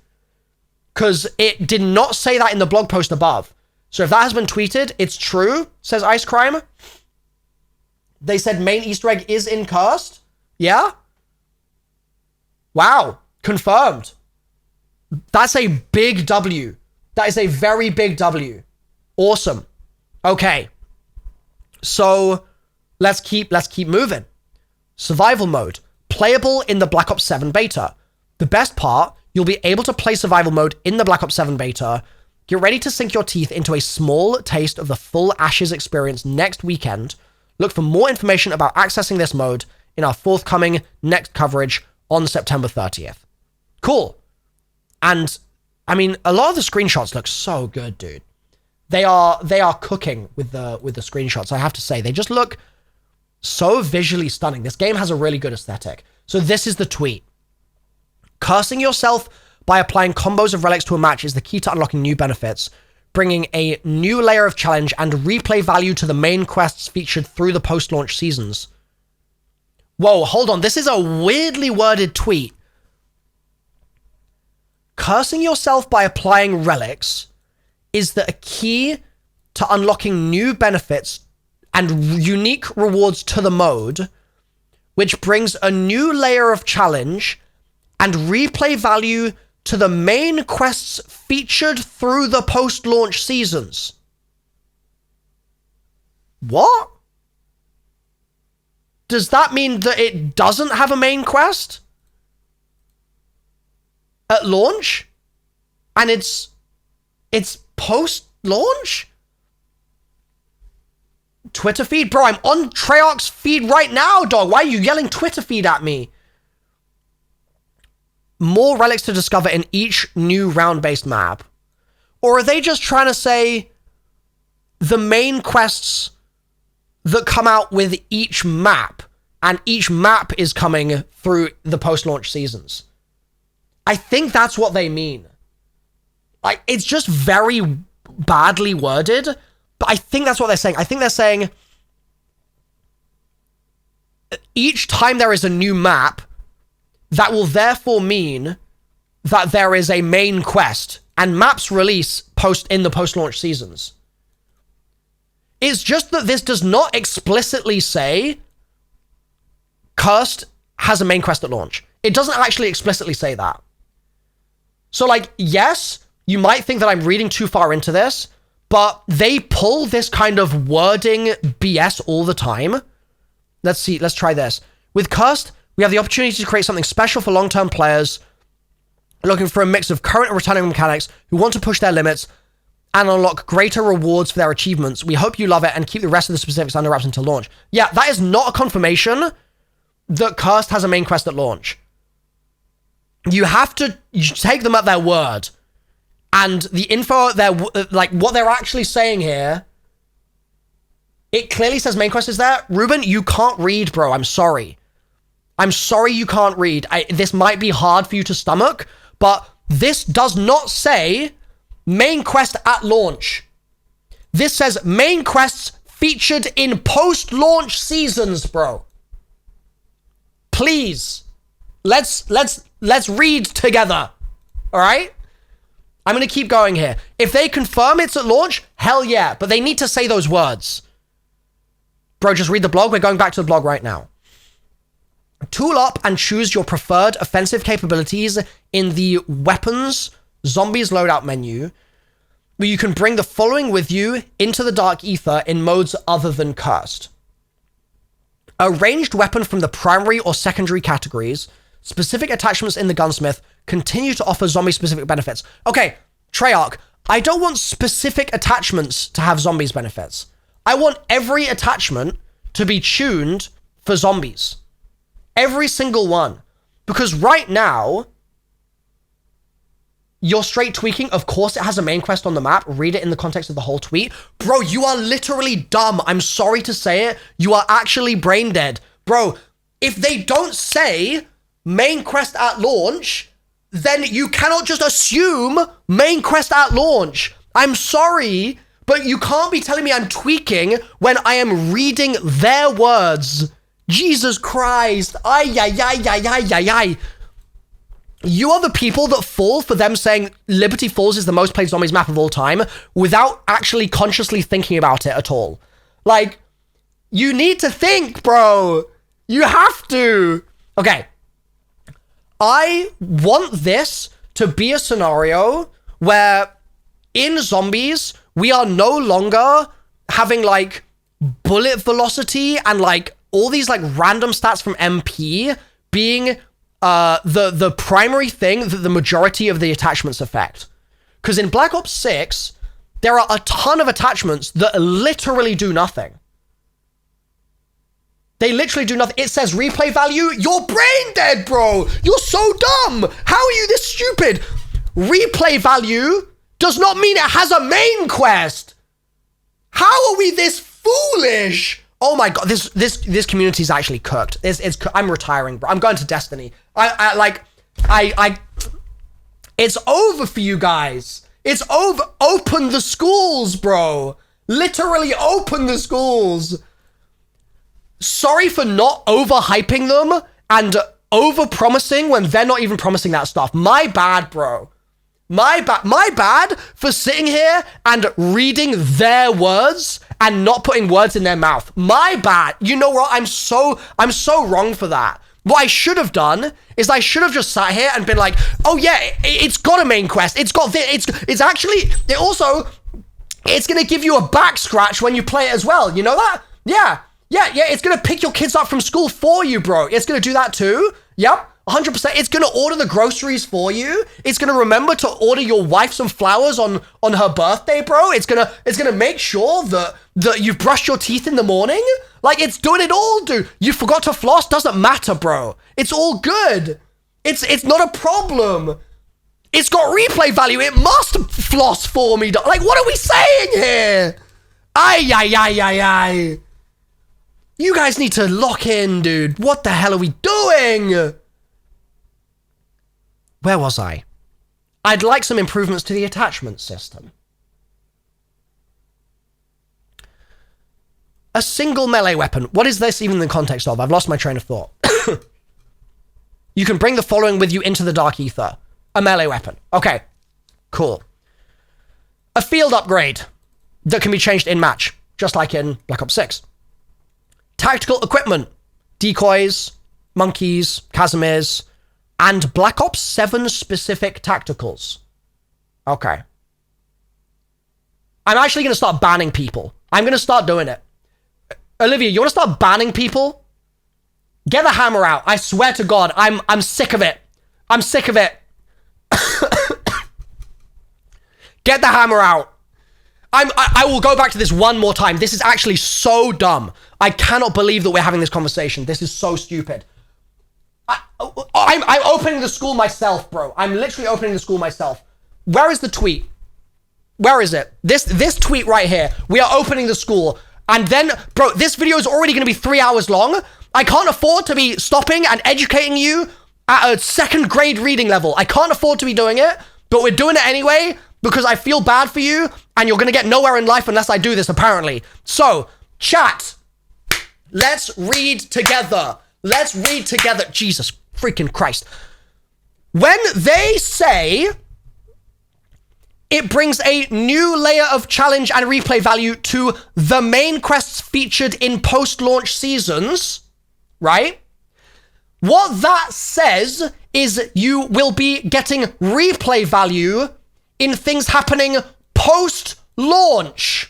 Because it did not say that in the blog post above. So if that has been tweeted, it's true, says Ice Crime. They said main Easter egg is in Cursed? Yeah? Wow. Confirmed. That's a big W. That is a very big W. Awesome. Okay. So let's keep moving. Survival mode. Playable in the Black Ops 7 beta. The best part, you'll be able to play survival mode in the Black Ops 7 beta. Get ready to sink your teeth into a small taste of the full Ashes experience next weekend. Look for more information about accessing this mode in our forthcoming next coverage on September 30th. Cool. And I mean, a lot of the screenshots look so good, dude. They are cooking with the screenshots, I have to say. They just look so visually stunning. This game has a really good aesthetic. So this is the tweet. Cursing yourself by applying combos of relics to a match is the key to unlocking new benefits, bringing a new layer of challenge and replay value to the main quests featured through the post-launch seasons. Whoa, hold on. This is a weirdly worded tweet. Cursing yourself by applying relics is the key to unlocking new benefits and unique rewards to the mode, which brings a new layer of challenge and replay value to the main quests featured through the post-launch seasons. What? Does that mean that it doesn't have a main quest at launch? And it's post-launch? Twitter feed? Bro, I'm on Treyarch's feed right now, dog. Why are you yelling Twitter feed at me? More relics to discover in each new round-based map? Or are they just trying to say the main quests that come out with each map, and each map is coming through the post-launch seasons? I think that's what they mean. Like, it's just very badly worded, but I think that's what they're saying. I think they're saying each time there is a new map, that will therefore mean that there is a main quest, and maps release in the post-launch seasons. It's just that this does not explicitly say Cursed has a main quest at launch. It doesn't actually explicitly say that. So, like, yes, you might think that I'm reading too far into this, but they pull this kind of wording BS all the time. Let's see. Let's try this. With Cursed, we have the opportunity to create something special for long-term players looking for a mix of current and returning mechanics who want to push their limits and unlock greater rewards for their achievements. We hope you love it and keep the rest of the specifics under wraps until launch. Yeah, that is not a confirmation that Cursed has a main quest at launch. You have to take them at their word. And the info, like, what they're actually saying here, it clearly says main quest is there. Ruben, you can't read, bro. I'm sorry. I'm sorry you can't read. This might be hard for you to stomach, but this does not say main quest at launch. This says main quests featured in post-launch seasons, bro. Please. Let's read together. All right? I'm going to keep going here. If they confirm it's at launch, hell yeah, but they need to say those words. Bro, just read the blog. We're going back to the blog right now. Tool up and choose your preferred offensive capabilities in the weapons zombies loadout menu, where you can bring the following with you into the dark ether in modes other than Cursed. A ranged weapon from the primary or secondary categories, specific attachments in the gunsmith, continue to offer zombie-specific benefits. Okay, Treyarch, I don't want specific attachments to have zombies benefits. I want every attachment to be tuned for zombies. Every single one. Because right now, you're straight tweaking. Of course, it has a main quest on the map. Read it in the context of the whole tweet. Bro, you are literally dumb. I'm sorry to say it. You are actually brain dead. Bro, if they don't say main quest at launch, then you cannot just assume main quest at launch. I'm sorry, but you can't be telling me I'm tweaking when I am reading their words. Jesus Christ. Ay, ay, ay, ay, ay, ay, ay. You are the people that fall for them saying Liberty Falls is the most played zombies map of all time without actually consciously thinking about it at all. Like, you need to think, bro. You have to. Okay. I want this to be a scenario where in zombies, we are no longer having like bullet velocity and like all these like random stats from MP being the primary thing that the majority of the attachments affect. Because in Black Ops 6, there are a ton of attachments that literally do nothing. They literally do nothing. It says replay value. You're brain dead, bro. You're so dumb. How are you this stupid? replay value does not mean it has a main quest. How are we this foolish? Oh my god, this community is actually cooked. I'm retiring, bro. I'm going to Destiny. It's over for you guys. It's over. Open the schools, bro. Literally open the schools. Sorry for not overhyping them and over-promising when they're not even promising that stuff. My bad, bro. My bad for sitting here and reading their words and not putting words in their mouth. My bad. You know what? I'm so wrong for that. What I should have done is I should have just sat here and been like, oh yeah, it's got a main quest. It's got this. It's actually, it's going to give you a back scratch when you play it as well. You know that? Yeah. It's going to pick your kids up from school for you, bro. It's going to do that too. Yep. 100%. It's going to order the groceries for you. It's going to remember to order your wife some flowers on her birthday, bro. It's going to make sure that you've brushed your teeth in the morning. Like, it's doing it all, dude. You forgot to floss? Doesn't matter, bro. It's all good. It's not a problem. It's got replay value. It must floss for me. Like, what are we saying here? Ay. You guys need to lock in, dude. What the hell are we doing? Where was I? I'd like some improvements to the attachment system. A single melee weapon. What is this even in the context of? I've lost my train of thought. You can bring the following with you into the Dark Ether. A melee weapon. Okay, cool. A field upgrade that can be changed in match, just like in Black Ops 6. Tactical equipment. Decoys, monkeys, Casimirs, and Black Ops 7 specific tacticals. Okay. I'm actually going to start banning people. I'm going to start doing it. Olivia, you want to start banning people? Get the hammer out. I swear to God, I'm sick of it. I'm sick of it. Get the hammer out. I will go back to this one more time. This is actually so dumb. I cannot believe that we're having this conversation. This is so stupid. I'm opening the school myself, bro. I'm literally opening the school myself. Where is the tweet? Where is it? This tweet right here. We are opening the school. And then, bro, this video is already going to be 3 hours long. I can't afford to be stopping and educating you at a second grade reading level. I can't afford to be doing it, but we're doing it anyway because I feel bad for you and you're going to get nowhere in life unless I do this, apparently. So, chat, let's read together. Let's read together. Jesus freaking Christ. When they say it brings a new layer of challenge and replay value to the main quests featured in post-launch seasons, right? What that says is you will be getting replay value in things happening post-launch.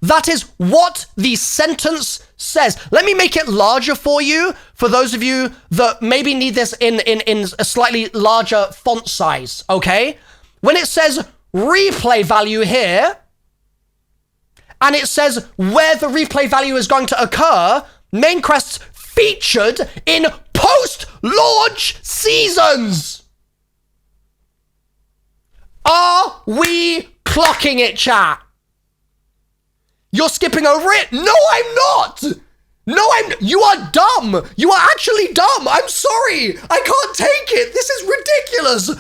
That is what the sentence says. Let me make it larger for you, for those of you that maybe need this in a slightly larger font size, okay? When it says replay value here, and it says where the replay value is going to occur, main quests featured in post-launch seasons. Are we clocking it, chat? You're skipping over it? No, I'm not. You are dumb. You are actually dumb. I'm sorry. I can't take it. This is ridiculous.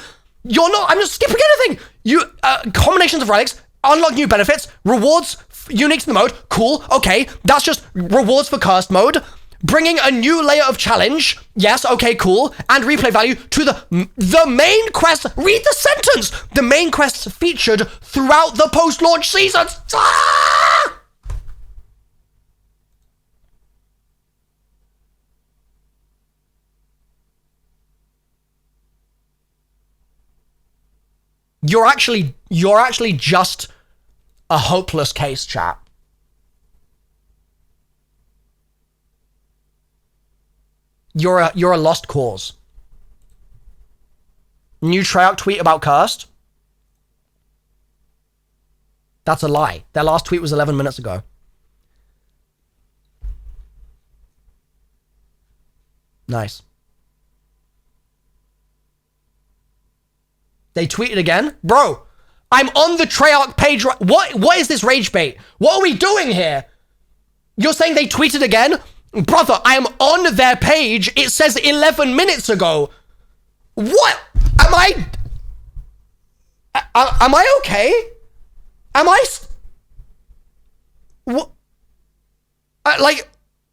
You're not, I'm just skipping anything. Combinations of relics, unlock new benefits, rewards unique to the mode. Cool. Okay. That's just rewards for cursed mode. Bringing a new layer of challenge. Yes. Okay, cool. And replay value to the main quest. Read the sentence. The main quests featured throughout the post-launch seasons. Ah! You're actually just a hopeless case, chat. You're a lost cause. New Treyarch tweet about cursed? That's a lie. Their last tweet was 11 minutes ago. Nice. They tweeted again. Bro, I'm on the Treyarch page. What is this rage bait? What are we doing here? You're saying they tweeted again? Brother, I am on their page. It says 11 minutes ago. What? Am I okay? What? Like,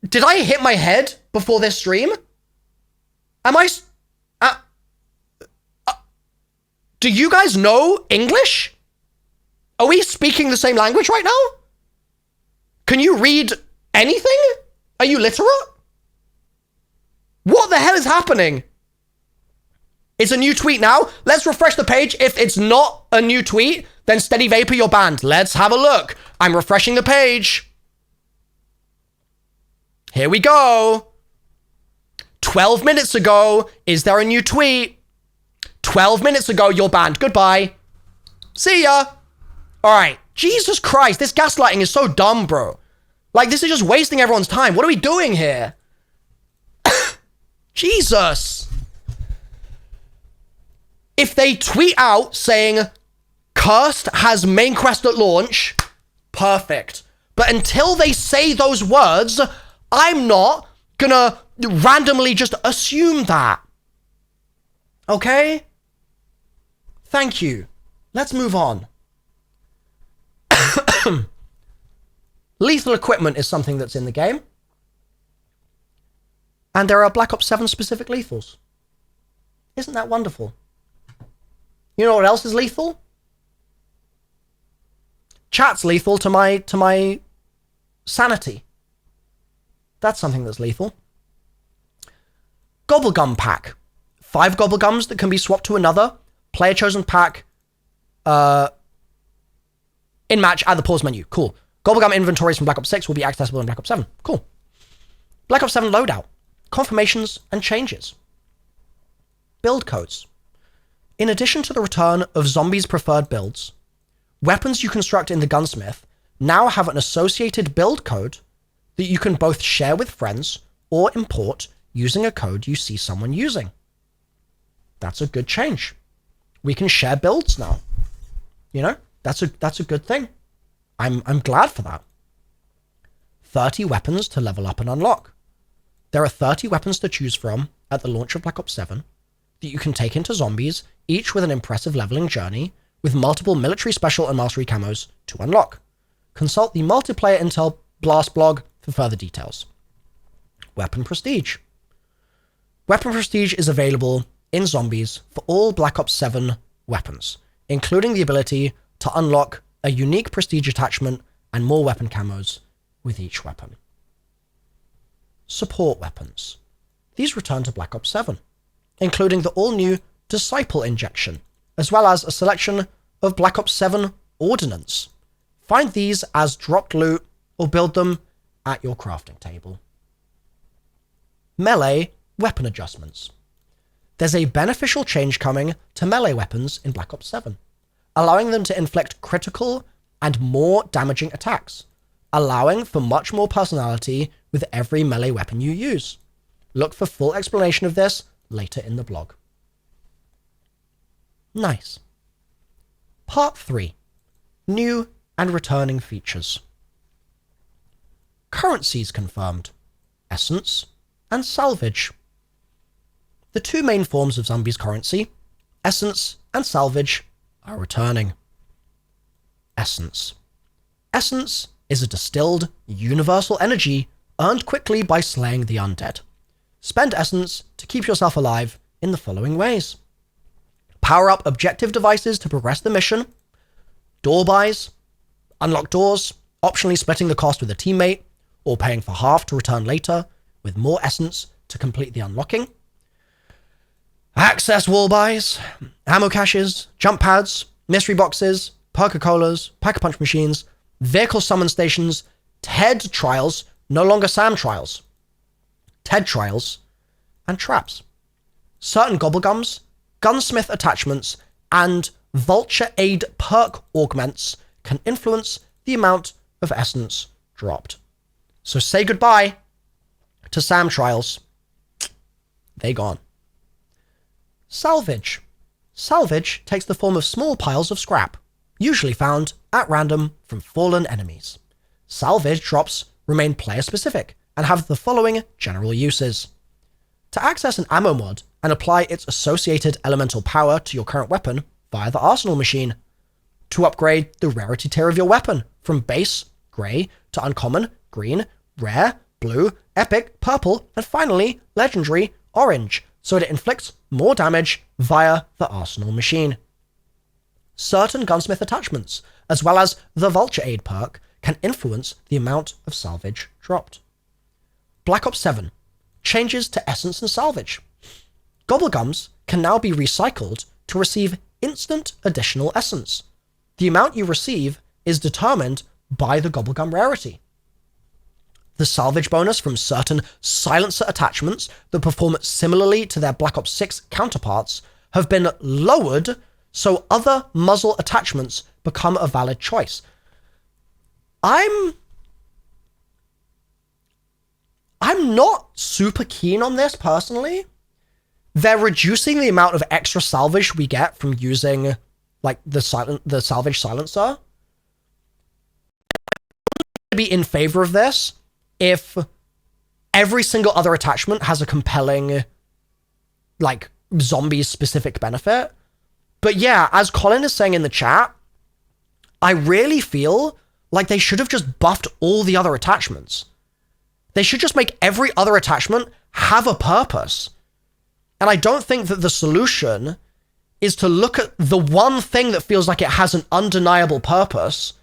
did I hit my head before this stream? Do you guys know English? Are we speaking the same language right now? Can you read anything? Are you literate? What the hell is happening? It's a new tweet now. Let's refresh the page. If it's not a new tweet, then Steady Vapor, you're banned. Let's have a look. I'm refreshing the page. Here we go. 12 minutes ago. Is there a new tweet? 12 minutes ago, you're banned. Goodbye. See ya. All right. Jesus Christ. This gaslighting is so dumb, bro. Like, this is just wasting everyone's time. What are we doing here? Jesus. If they tweet out saying, Cursed has main quest at launch, perfect. But until they say those words, I'm not gonna randomly just assume that. Okay? Thank you. Let's move on. Lethal equipment is something that's in the game. And there are Black Ops 7 specific lethals. Isn't that wonderful? You know what else is lethal? Chat's lethal to my sanity. That's something that's lethal. Gobblegum pack. 5 gobblegums that can be swapped to another. Player chosen pack. In match at the pause menu. Cool. Gobblegum inventories from Black Ops 6 will be accessible in Black Ops 7. Cool. Black Ops 7 loadout. Confirmations and changes. Build codes. In addition to the return of zombies' preferred builds, weapons you construct in the gunsmith now have an associated build code that you can both share with friends or import using a code you see someone using. That's a good change. We can share builds now. You know, that's a good thing. I'm glad for that. 30 weapons to level up and unlock. There are 30 weapons to choose from at the launch of Black Ops 7 that you can take into zombies, each with an impressive leveling journey, with multiple military special and mastery camos to unlock. Consult the multiplayer intel blast blog for further details. Weapon prestige. Weapon prestige is available in zombies for all Black Ops 7 weapons, including the ability to unlock a unique prestige attachment and more weapon camos with each weapon. Support weapons. These return to Black Ops 7, including the all-new Disciple injection, as well as a selection of Black Ops 7 ordnance. Find these as dropped loot or build them at your crafting table. Melee weapon adjustments. There's a beneficial change coming to melee weapons in Black Ops 7, allowing them to inflict critical and more damaging attacks, allowing for much more personality with every melee weapon you use. Look for full explanation of this later in the blog. Nice. Part 3. New and returning features. Currencies confirmed. Essence and salvage. The 2 main forms of zombies currency, essence and salvage, are returning. Essence. Essence is a distilled, universal energy earned quickly by slaying the undead. Spend essence to keep yourself alive in the following ways. Power up objective devices to progress the mission. Door buys. Unlock doors, optionally splitting the cost with a teammate, or paying for half to return later, with more essence to complete the unlocking. Access wall buys, ammo caches, jump pads, mystery boxes, Perk-a-Colas, Pack-a-Punch machines, vehicle summon stations, TED trials, no longer SAM trials, TED trials, and traps. Certain gobblegums, gunsmith attachments, and vulture aid perk augments can influence the amount of essence dropped. So say goodbye to SAM trials. They gone. Salvage. Salvage takes the form of small piles of scrap, usually found at random from fallen enemies. Salvage drops remain player-specific and have the following general uses. To access an ammo mod and apply its associated elemental power to your current weapon via the arsenal machine. To upgrade the rarity tier of your weapon from base, grey, to uncommon, green, rare, blue, epic, purple, and finally, legendary, orange, so that it inflicts more damage via the arsenal machine. Certain gunsmith attachments, as well as the Vulture Aid perk, can influence the amount of salvage dropped. Black Ops 7 changes to essence and salvage. Gobblegums can now be recycled to receive instant additional essence. The amount you receive is determined by the Gobblegum rarity. The salvage bonus from certain silencer attachments that perform similarly to their Black Ops 6 counterparts have been lowered so other muzzle attachments become a valid choice. I'm not super keen on this personally. They're reducing the amount of extra salvage we get from using like the salvage silencer. I'd be in favor of this if every single other attachment has a compelling like zombie specific benefit. But yeah, as Colin is saying in the chat, I really feel like they should have just buffed all the other attachments. They should just make every other attachment have a purpose. And I don't think that the solution is to look at the one thing that feels like it has an undeniable purpose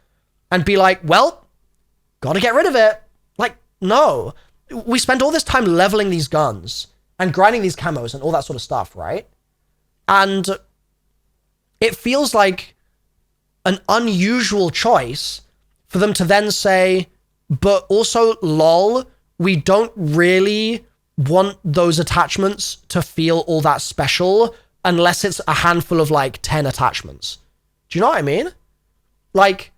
and be like, well, gotta get rid of it. Like, no. We spent all this time leveling these guns and grinding these camos and all that sort of stuff, right? And it feels like an unusual choice for them to then say, but also, lol, we don't really want those attachments to feel all that special unless it's a handful of like 10 attachments. Do you know what I mean? Like,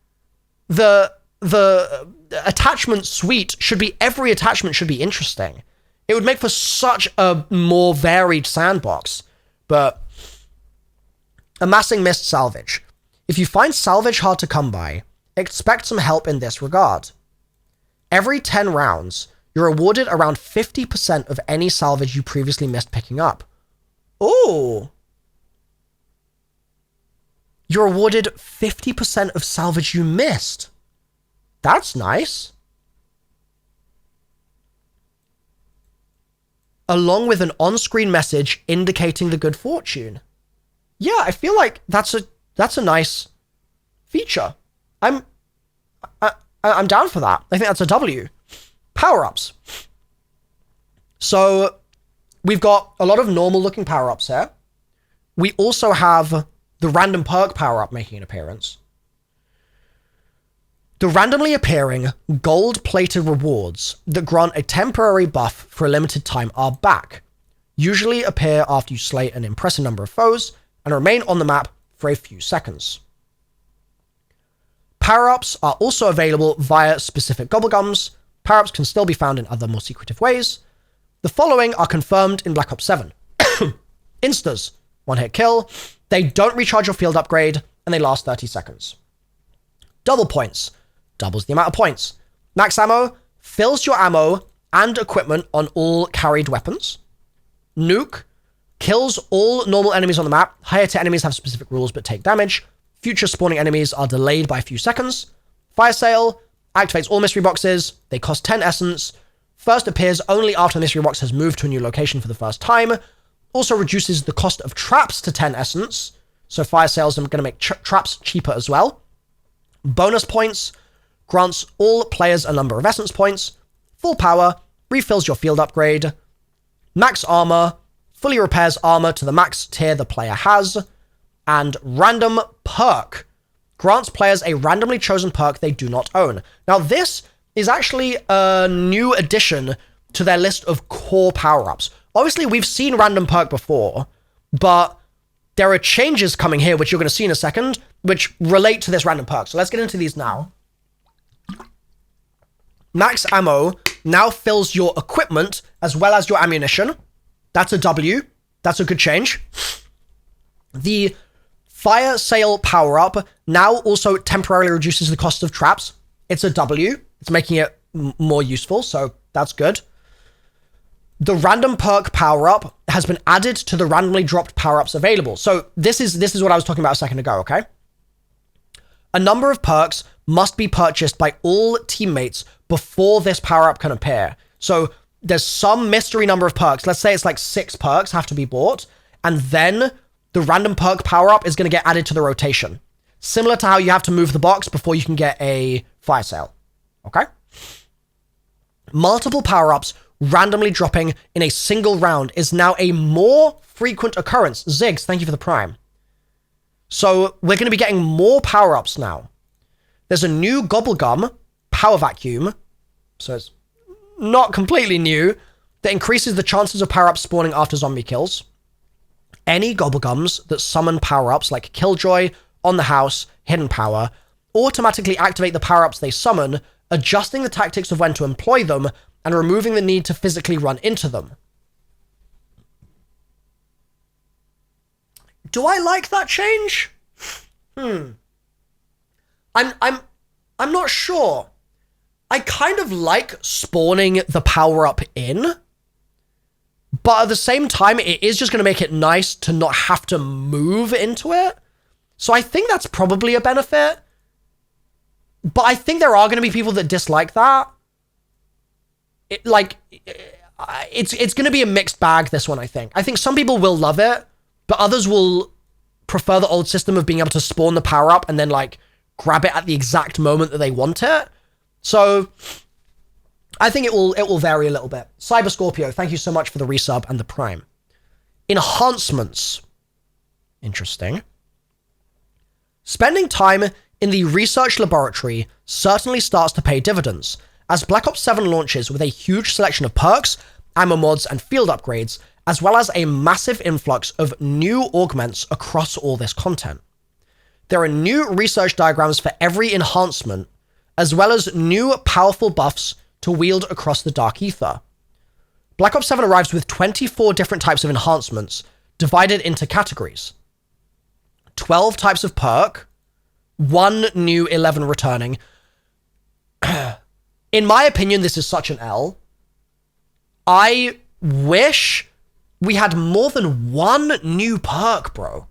the attachment suite should be, every attachment should be interesting. It would make for such a more varied sandbox. But amassing missed salvage. If you find salvage hard to come by, expect some help in this regard. Every 10 rounds, you're awarded around 50% of any salvage you previously missed picking up. Oh! You're awarded 50% of salvage you missed. That's nice. Along with an on-screen message indicating the good fortune. Yeah, I feel like that's a nice feature. I'm down for that. I think that's a W. Power-ups. So we've got a lot of normal-looking power-ups here. We also have the random perk power-up making an appearance. The randomly appearing gold-plated rewards that grant a temporary buff for a limited time are back. Usually appear after you slay an impressive number of foes and remain on the map for a few seconds. Power-ups are also available via specific gobblegums. Power-ups can still be found in other more secretive ways. The following are confirmed in Black Ops 7. Instas, one-hit kill. They don't recharge your field upgrade, and they last 30 seconds. Double points, doubles the amount of points. Max ammo, fills your ammo and equipment on all carried weapons. Nuke, kills all normal enemies on the map. Higher tier enemies have specific rules but take damage. Future spawning enemies are delayed by a few seconds. Fire sale, activates all mystery boxes. They cost 10 essence. First appears only after the mystery box has moved to a new location for the first time. Also reduces the cost of traps to 10 essence. So fire sales are going to make traps cheaper as well. Bonus points, grants all players a number of essence points. Full power, refills your field upgrade. Max armor, fully repairs armor to the max tier the player has. And random perk, grants players a randomly chosen perk they do not own. Now this is actually a new addition to their list of core power-ups. Obviously we've seen random perk before, but there are changes coming here, which you're going to see in a second, which relate to this random perk. So let's get into these now. Max ammo now fills your equipment as well as your ammunition. That's a W. That's a good change. The fire sale power-up now also temporarily reduces the cost of traps. It's a W. It's making it more useful, so that's good. The random perk power-up has been added to the randomly dropped power-ups available. So this is what I was talking about a second ago, okay? A number of perks must be purchased by all teammates before this power-up can appear. So there's some mystery number of perks. Let's say it's like 6 perks have to be bought, and then the random perk power-up is going to get added to the rotation. Similar to how you have to move the box before you can get a fire sale, okay? Multiple power-ups randomly dropping in a single round is now a more frequent occurrence. Ziggs, thank you for the prime. So we're going to be getting more power-ups now. There's a new Gobblegum power vacuum, so it's not completely new, that increases the chances of power-ups spawning after zombie kills. Any Gobblegums that summon power-ups like Killjoy, On the House, Hidden Power, automatically activate the power-ups they summon, adjusting the tactics of when to employ them, and removing the need to physically run into them. Do I like that change? I'm not sure. I kind of like spawning the power-up in, but at the same time, it is just going to make it nice to not have to move into it. So I think that's probably a benefit. But I think there are going to be people that dislike that. It's going to be a mixed bag, this one, I think. I think some people will love it, but others will prefer the old system of being able to spawn the power-up and then, like, grab it at the exact moment that they want it. So I think it will vary a little bit. Cyber Scorpio, thank you so much for the resub and the prime. Enhancements. Interesting. Spending time in the research laboratory certainly starts to pay dividends, as Black Ops 7 launches with a huge selection of perks, ammo mods, and field upgrades, as well as a massive influx of new augments across all this content. There are new research diagrams for every enhancement, as well as new powerful buffs to wield across the Dark Ether. Black Ops 7 arrives with 24 different types of enhancements, divided into categories. 12 types of perk, 1 new 11 returning. In my opinion, this is such an L. I wish we had more than 1 new perk, bro,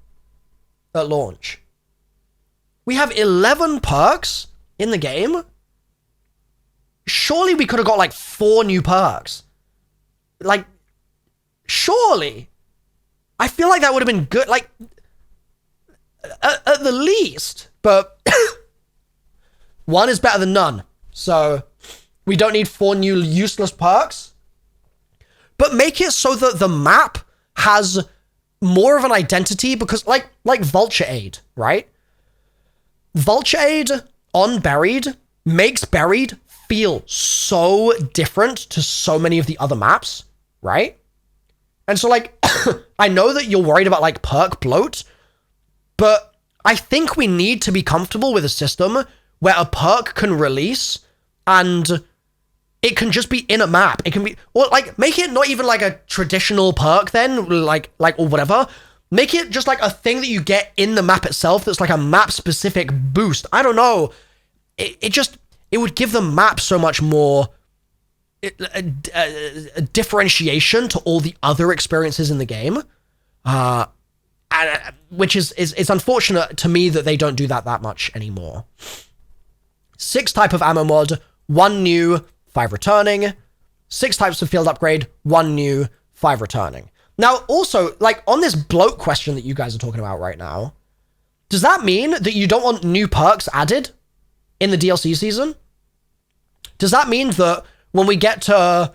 at launch. We have 11 perks in the game. Surely we could have got like 4 new perks. Like, surely. I feel like that would have been good, like, at the least. But 1 is better than none. So we don't need 4 new useless perks. But make it so that the map has more of an identity, because like Vulture Aid, right? Vulture Aid on Buried makes Buried feel so different to so many of the other maps, right? And so, like, I know that you're worried about, like, perk bloat, but I think we need to be comfortable with a system where a perk can release and it can just be in a map. It can be, or, like, make it not even, like, a traditional perk then, like, or whatever. Make it just, like, a thing that you get in the map itself that's, like, a map-specific boost. I don't know. It would give the map so much more a differentiation to all the other experiences in the game, which is unfortunate to me that they don't do that much anymore. 6 type of ammo mod, 1 new, 5 returning. 6 types of field upgrade, 1 new, 5 returning. Now, also, like, on this bloat question that you guys are talking about right now, does that mean that you don't want new perks added in the DLC season? Does that mean that when we get to,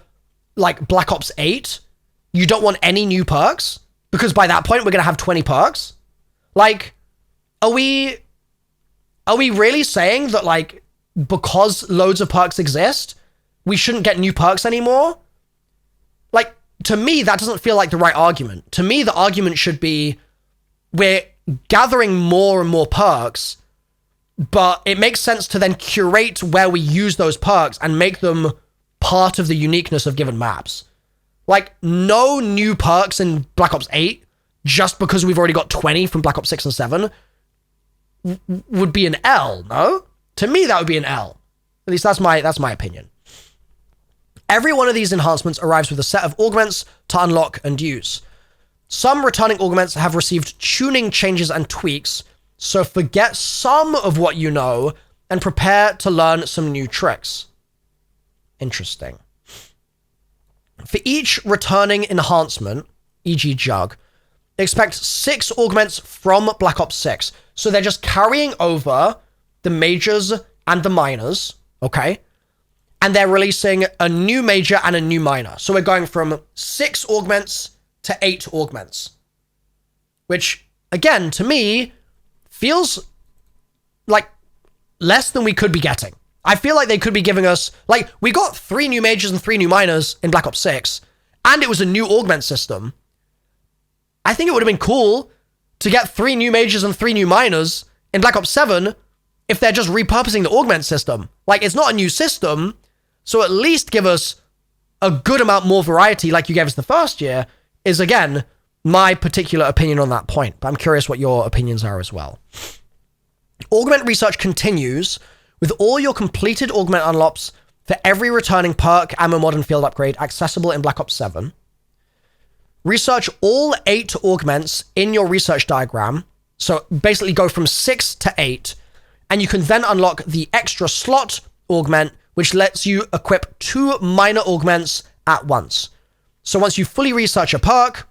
like, Black Ops 8, you don't want any new perks? Because by that point, we're going to have 20 perks? Like, are we really saying that, like, because loads of perks exist, we shouldn't get new perks anymore? Like, to me, that doesn't feel like the right argument. To me, the argument should be, we're gathering more and more perks, but it makes sense to then curate where we use those perks and make them part of the uniqueness of given maps. Like, no new perks in Black Ops 8 just because we've already got 20 from Black Ops 6 and 7 would be an L, no? To me, that would be an L. At least that's my opinion. Every one of these enhancements arrives with a set of augments to unlock and use. Some returning augments have received tuning changes and tweaks, so forget some of what you know and prepare to learn some new tricks. Interesting. For each returning enhancement, e.g. Jug, expect 6 augments from Black Ops 6. So they're just carrying over the majors and the minors, okay? And they're releasing a new major and a new minor. So we're going from 6 augments to 8 augments. Which, again, to me, feels like less than we could be getting. I feel like they could be giving us, like, we got 3 new majors and 3 new minors in Black Ops 6, and it was a new augment system. I think it would have been cool to get 3 new majors and 3 new minors in Black Ops 7 if they're just repurposing the augment system. Like, it's not a new system, so at least give us a good amount more variety like you gave us the first year, is, again, my particular opinion on that point. But I'm curious what your opinions are as well. Augment research continues with all your completed augment unlocks for every returning perk, ammo mod, and field upgrade accessible in Black Ops 7. Research all 8 augments in your research diagram. So basically go from 6 to 8. And you can then unlock the extra slot augment, which lets you equip 2 minor augments at once. So once you fully research a perk,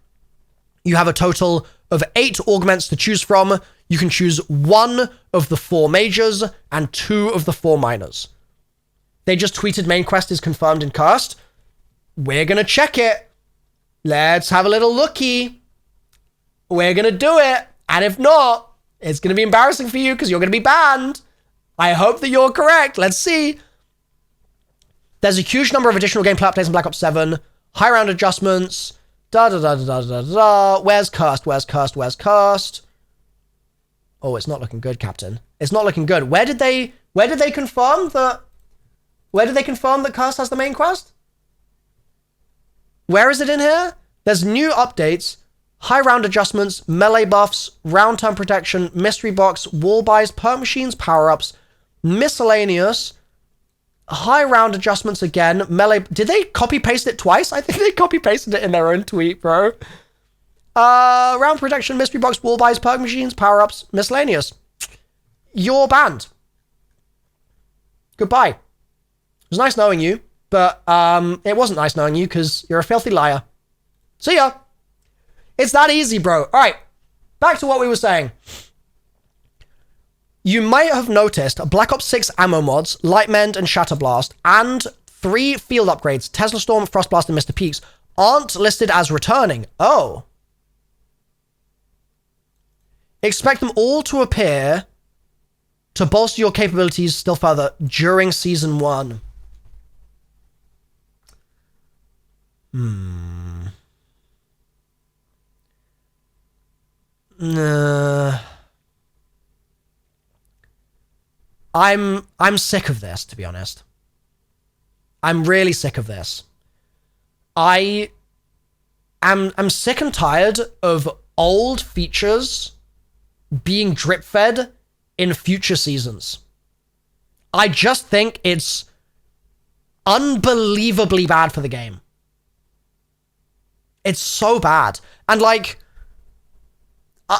you have a total of 8 augments to choose from. You can choose 1 of the 4 majors and 2 of the 4 minors. They just tweeted main quest is confirmed in Cursed. We're going to check it. Let's have a little looky. We're going to do it. And if not, it's going to be embarrassing for you because you're going to be banned. I hope that you're correct. Let's see. There's a huge number of additional gameplay updates in Black Ops 7. High round adjustments. Where's Cursed? Where's Cursed? Where's Cursed? Oh, it's not looking good, Captain. It's not looking good. Where did they confirm that Cursed has the main quest? Where is it in here? There's new updates, high round adjustments, melee buffs, round turn protection, mystery box, wall buys, perk machines, power-ups, miscellaneous, high round adjustments again, melee. Did they copy paste it twice? I think they copy pasted it in their own tweet, bro. Round protection, mystery box, wall buys, perk machines, power-ups, miscellaneous. You're banned. Goodbye. It was nice knowing you, but it wasn't nice knowing you because you're a filthy liar. See ya. It's that easy, bro. All right, back to what we were saying. You might have noticed Black Ops 6 ammo mods, Lightmend and Shatterblast, and 3 field upgrades, Tesla Storm, Frostblast, and Mr. Peaks, aren't listed as returning. Oh. Expect them all to appear to bolster your capabilities still further during Season 1. I'm sick of this, to be honest. I'm really sick of this. I'm sick and tired of old features being drip-fed in future seasons. I just think it's unbelievably bad for the game. It's so bad. And like,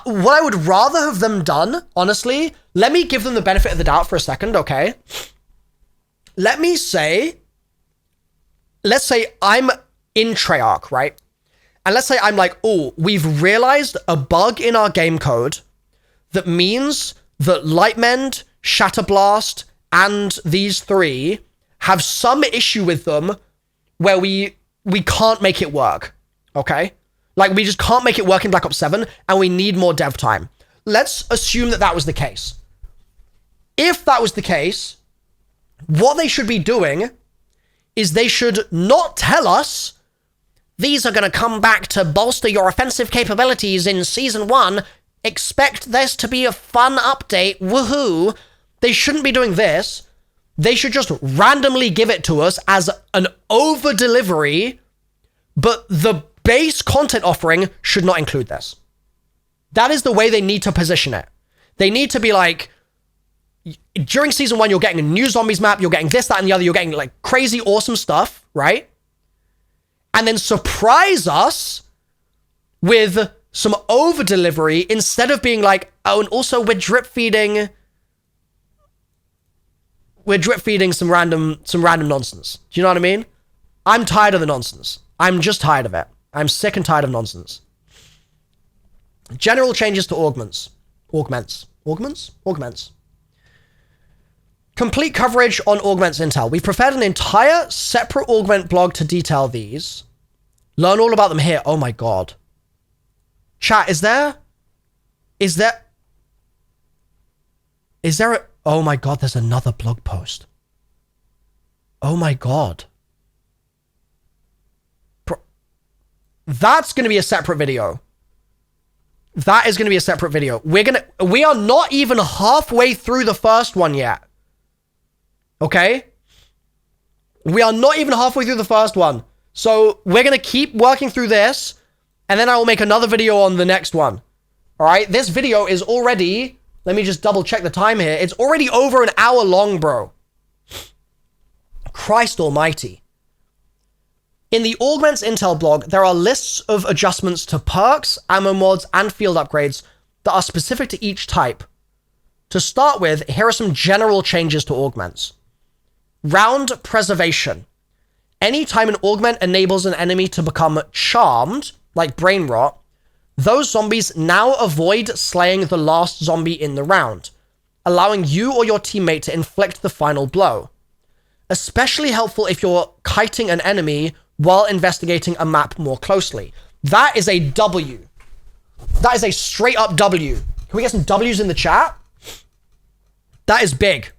what I would rather have them done, honestly, let me give them the benefit of the doubt for a second, okay? Let's say I'm in Treyarch, right? And let's say I'm like, oh, we've realized a bug in our game code that means that Lightmend, Shatterblast, and these 3 have some issue with them where we can't make it work, okay? Like, we just can't make it work in Black Ops 7, and we need more dev time. Let's assume that that was the case. If that was the case, what they should be doing is they should not tell us, these are going to come back to bolster your offensive capabilities in Season 1. Expect this to be a fun update. Woohoo. They shouldn't be doing this. They should just randomly give it to us as an over-delivery, but the base content offering should not include this. That is the way they need to position it. They need to be like, during season 1, you're getting a new zombies map, you're getting this, that, and the other, you're getting like crazy awesome stuff, right? And then surprise us with some over delivery instead of being like, oh, and also we're drip feeding some random nonsense. Do you know what I mean? I'm tired of the nonsense. I'm just tired of it. I'm sick and tired of nonsense. General changes to augments. Complete coverage on augments intel. We've prepared an entire separate augment blog to detail these. Learn all about them here. Oh my god. Chat, is there a... Oh my god, there's another blog post. Oh my god. That's going to be a separate video. That is going to be a separate video. We are not even halfway through the first one yet. Okay? We are not even halfway through the first one. So we're going to keep working through this, and then I will make another video on the next one. All right? This video is already... Let me just double check the time here. It's already over an hour long, bro. Christ almighty. In the Augments Intel blog, there are lists of adjustments to perks, ammo mods, and field upgrades that are specific to each type. To start with, here are some general changes to augments. Round preservation. Anytime an augment enables an enemy to become charmed, like brain rot, those zombies now avoid slaying the last zombie in the round, allowing you or your teammate to inflict the final blow. Especially helpful if you're kiting an enemy while investigating a map more closely. That is a W. That is a straight up W. Can we get some W's in the chat? That is big.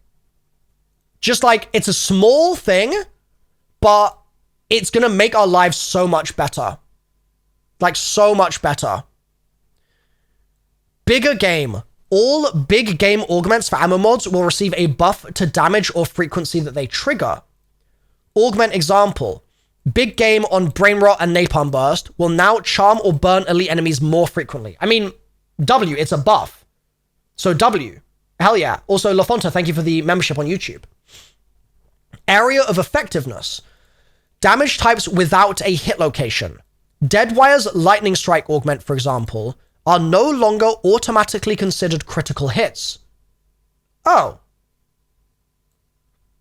Just like, it's a small thing, but it's gonna make our lives so much better. Like, so much better. Bigger game. All big game augments for ammo mods will receive a buff to damage or frequency that they trigger. Augment example. Big game on Brain Rot and Napalm Burst will now charm or burn elite enemies more frequently. I mean, W, it's a buff. So W. Hell yeah. Also, LaFonta, thank you for the membership on YouTube. Area of effectiveness. Damage types without a hit location. Deadwire's Lightning Strike augment, for example, are no longer automatically considered critical hits. Oh.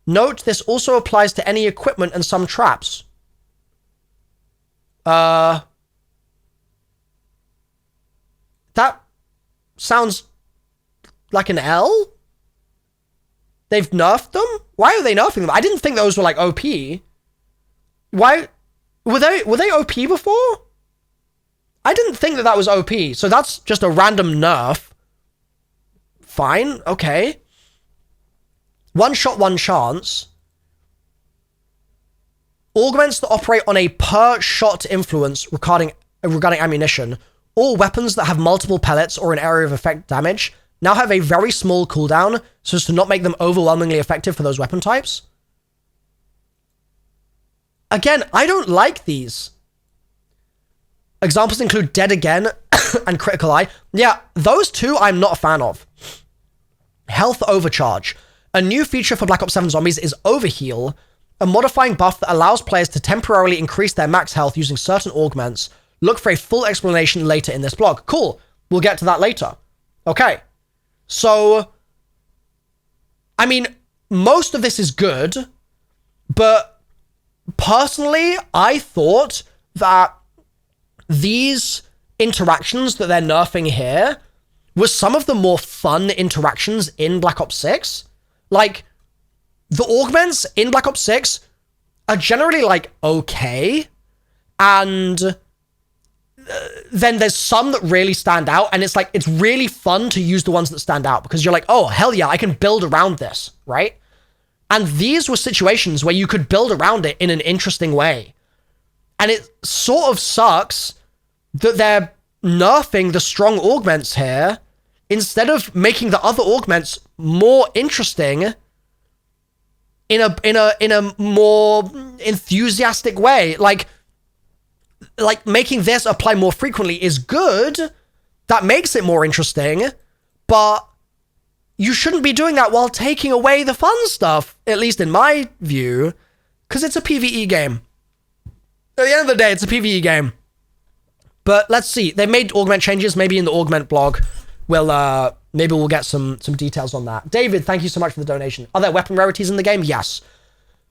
Note this also applies to any equipment and some traps. That sounds like an L? They've nerfed them? Why are they nerfing them? I didn't think those were like OP. Why? Were they OP before? I didn't think that was OP. So that's just a random nerf. Fine. Okay. One shot, one chance. Augments that operate on a per shot influence regarding ammunition. All weapons that have multiple pellets or an area of effect damage now have a very small cooldown so as to not make them overwhelmingly effective for those weapon types. Again, I don't like these. Examples include Dead Again and Critical Eye. Yeah, those two I'm not a fan of. Health Overcharge. A new feature for Black Ops 7 Zombies is Overheal, a modifying buff that allows players to temporarily increase their max health using certain augments. Look for a full explanation later in this blog. Cool. We'll get to that later. Okay. So, I mean, most of this is good, but personally, I thought that these interactions that they're nerfing here were some of the more fun interactions in Black Ops 6. Like, the augments in Black Ops 6 are generally, like, okay, and then there's some that really stand out, and it's like, it's really fun to use the ones that stand out, because you're like, oh, hell yeah, I can build around this, right? And these were situations where you could build around it in an interesting way. And it sort of sucks that they're nerfing the strong augments here instead of making the other augments more interesting in a more enthusiastic way. Like making this apply more frequently is good, that makes it more interesting, but you shouldn't be doing that while taking away the fun stuff, at least in my view, because it's a PvE game. At the end of the day, it's a PvE game. But let's see. They made augment changes. Maybe in the augment blog, maybe we'll get some details on that. David, thank you so much for the donation. Are there weapon rarities in the game? Yes.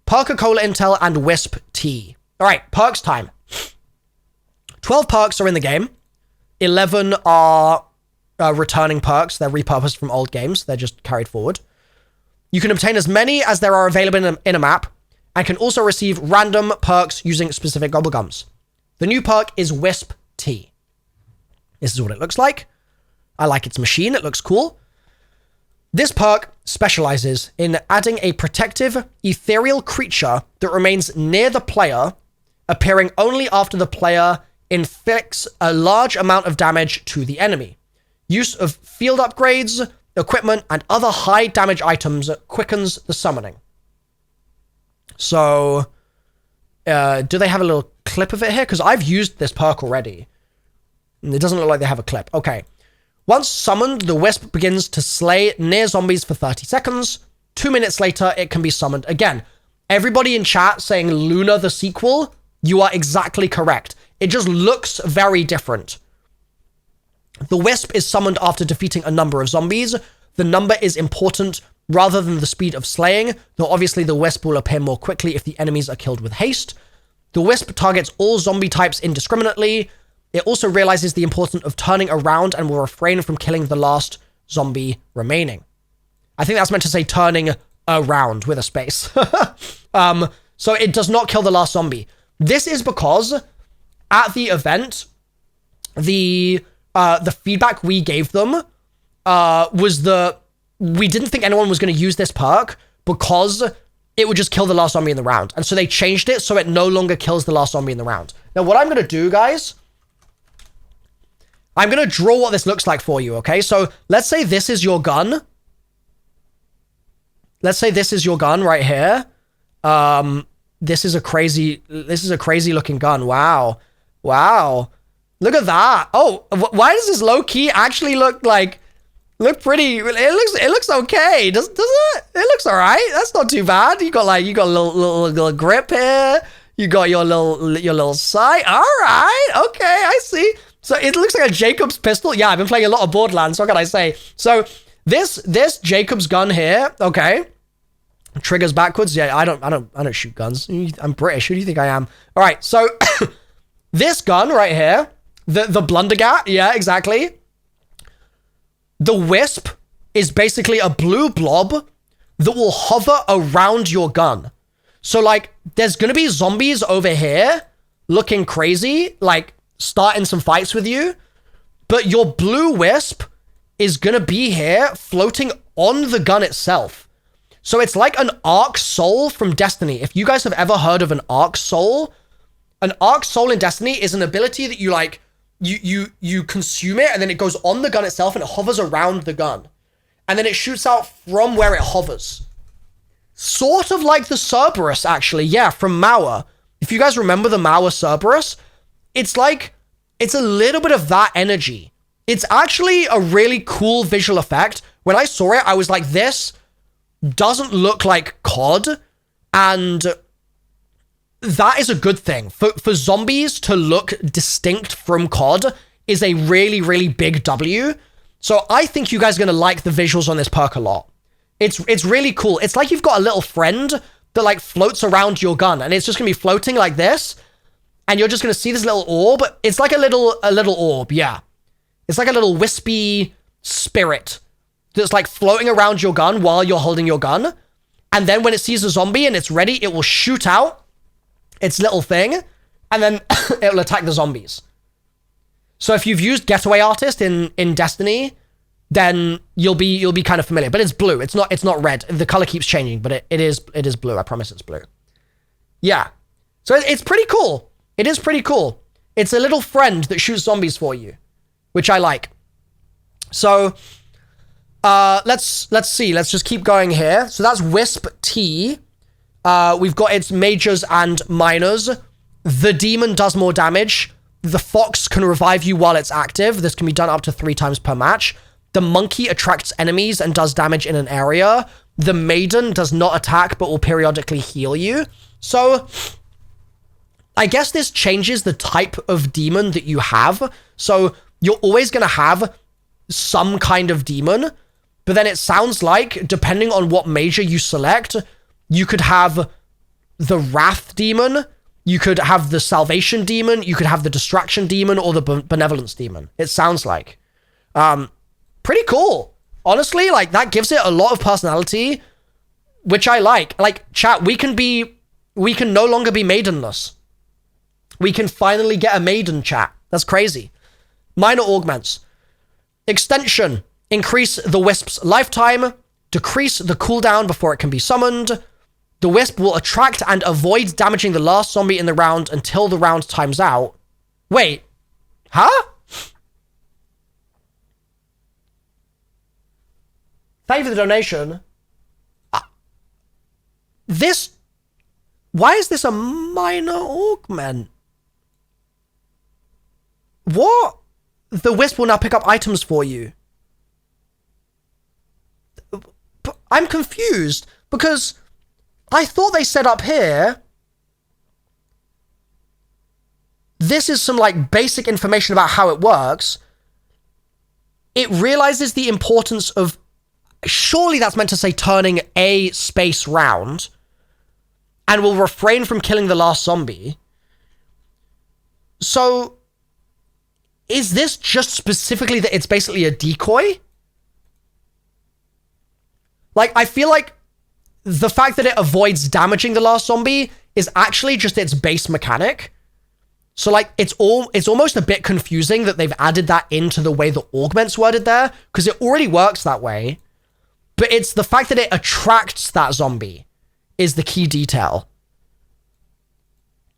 Perk-a-Cola Intel and Wisp Tea. All right, perks time. 12 perks are in the game. 11 are returning perks. They're repurposed from old games. They're just carried forward. You can obtain as many as there are available in a map, and can also receive random perks using specific gobblegums. The new perk is Wisp Tea. This is what it looks like. I like its machine. It looks cool. This perk specializes in adding a protective, ethereal creature that remains near the player, appearing only after the player inflicts a large amount of damage to the enemy. Use of field upgrades, equipment, and other high damage items quickens the summoning. So, do they have a little clip of it here? Because I've used this perk already. And it doesn't look like they have a clip. Okay. Once summoned, the Wisp begins to slay near zombies for 30 seconds. 2 minutes later, it can be summoned again. Everybody in chat saying Luna the sequel, you are exactly correct. It just looks very different. The Wisp is summoned after defeating a number of zombies. The number is important rather than the speed of slaying, though obviously the Wisp will appear more quickly if the enemies are killed with haste. The Wisp targets all zombie types indiscriminately. It also realizes the importance of turning around and will refrain from killing the last zombie remaining. I think that's meant to say turning around with a space. So it does not kill the last zombie. This is because at the event, the feedback we gave them was we didn't think anyone was going to use this perk because it would just kill the last zombie in the round. And so they changed it so it no longer kills the last zombie in the round. Now, what I'm going to do, guys, I'm going to draw what this looks like for you, okay? So let's say this is your gun. Let's say this is your gun right here. This is a crazy looking gun. Wow. Wow. Look at that. Oh, why does this low key actually look pretty? It looks okay. Does it? It looks all right. That's not too bad. You got a little grip here. You got your little sight. All right. Okay, I see. So it looks like a Jacob's pistol. Yeah, I've been playing a lot of Borderlands. What can I say? So this Jacob's gun here, okay, triggers backwards. Yeah, I don't shoot guns. I'm British. Who do you think I am? All right. So this gun right here, the Blundergat. Yeah, exactly. The Wisp is basically a blue blob that will hover around your gun. So like, there's gonna be zombies over here looking crazy, like starting some fights with you, but your blue Wisp is gonna be here floating on the gun itself. So it's like an Arc Soul from Destiny. If you guys have ever heard of an Arc Soul in Destiny is an ability that you like, you consume it and then it goes on the gun itself and it hovers around the gun. And then it shoots out from where it hovers. Sort of like the Cerberus, actually. Yeah, from Mauer. If you guys remember the Mauer Cerberus, it's a little bit of that energy. It's actually a really cool visual effect. When I saw it, I was like, this doesn't look like COD. And that is a good thing. For zombies to look distinct from COD is a really, really big W. So I think you guys are going to like the visuals on this perk a lot. It's really cool. It's like you've got a little friend that like floats around your gun and it's just going to be floating like this. And you're just going to see this little orb. It's like a little orb, yeah. It's like a little wispy spirit that's like floating around your gun while you're holding your gun. And then when it sees a zombie and it's ready, it will shoot out its little thing and then it will attack the zombies. So if you've used Getaway Artist in Destiny, then you'll be kind of familiar. But it's blue. It's not red. The color keeps changing, but it is blue. I promise it's blue. Yeah. So it's pretty cool. It is pretty cool. It's a little friend that shoots zombies for you, which I like. So let's see. Let's just keep going here. So that's Wisp T. We've got its majors and minors. The demon does more damage. The fox can revive you while it's active. This can be done up to 3 times per match. The monkey attracts enemies and does damage in an area. The maiden does not attack, but will periodically heal you. So, I guess this changes the type of demon that you have. So, you're always going to have some kind of demon. But then it sounds like, depending on what major you select, you could have the Wrath demon, you could have the Salvation demon, you could have the Distraction demon, or the Benevolence demon. It sounds like. Pretty cool. Honestly, like, that gives it a lot of personality, which I like. Like, chat, we can no longer be maidenless. We can finally get a maiden, chat. That's crazy. Minor augments. Extension. Increase the Wisp's lifetime. Decrease the cooldown before it can be summoned. The Wisp will attract and avoid damaging the last zombie in the round until the round times out. Wait. Huh? Thank you for the donation. Why is this a minor augment? What? The Wisp will now pick up items for you. I'm confused because I thought they said up here, this is some like basic information about how it works. It realizes the importance of, surely that's meant to say turning a space round, and will refrain from killing the last zombie. So, is this just specifically that it's basically a decoy? Like, I feel like the fact that it avoids damaging the last zombie is actually just its base mechanic. So, like, it's almost a bit confusing that they've added that into the way the augment's worded there, because it already works that way. But it's the fact that it attracts that zombie is the key detail.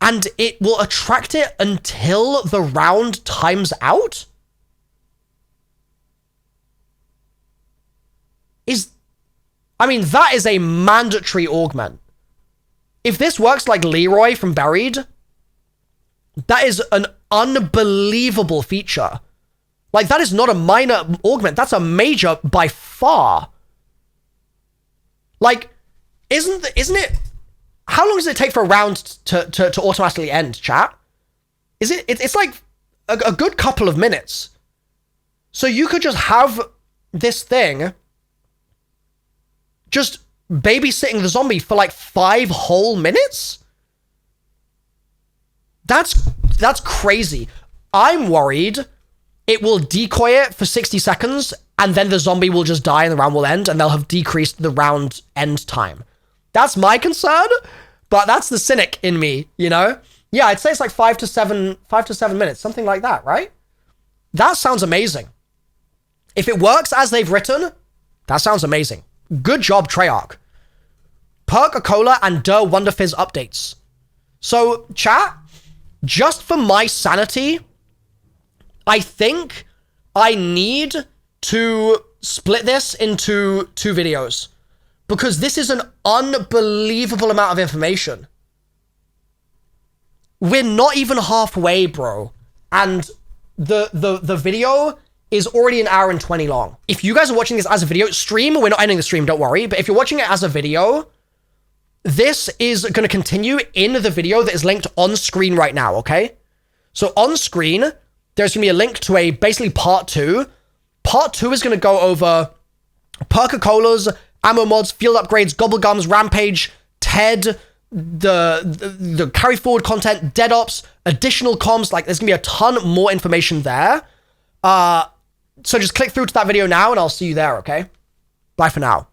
And it will attract it until the round times out? I mean, that is a mandatory augment. If this works like Leroy from Buried, that is an unbelievable feature. Like, that is not a minor augment. That's a major by far. Like, isn't it... How long does it take for a round to automatically end, chat? It's like a good couple of minutes. So you could just have this thing just babysitting the zombie for like 5 whole minutes? That's crazy. I'm worried it will decoy it for 60 seconds and then the zombie will just die and the round will end and they'll have decreased the round end time. That's my concern, but that's the cynic in me, you know? Yeah, I'd say it's like 5 to 7 minutes, something like that, right? That sounds amazing. If it works as they've written, that sounds amazing. Good job, Treyarch. Perk a Cola and Wonder Fizz updates. So, chat, just for my sanity, I think I need to split this into 2 videos. Because this is an unbelievable amount of information. We're not even halfway, bro. And the video is already 1 hour and 20 long. If you guys are watching this as a video stream, we're not ending the stream, don't worry. But if you're watching it as a video, this is going to continue in the video that is linked on screen right now, okay? So on screen, there's going to be a link to a basically part 2. Part 2 is going to go over Perk-a-Colas, ammo mods, field upgrades, Gobblegums, Rampage, TED, the carry forward content, dead ops, additional comms. Like, there's going to be a ton more information there. So just click through to that video now and I'll see you there, okay? Bye for now.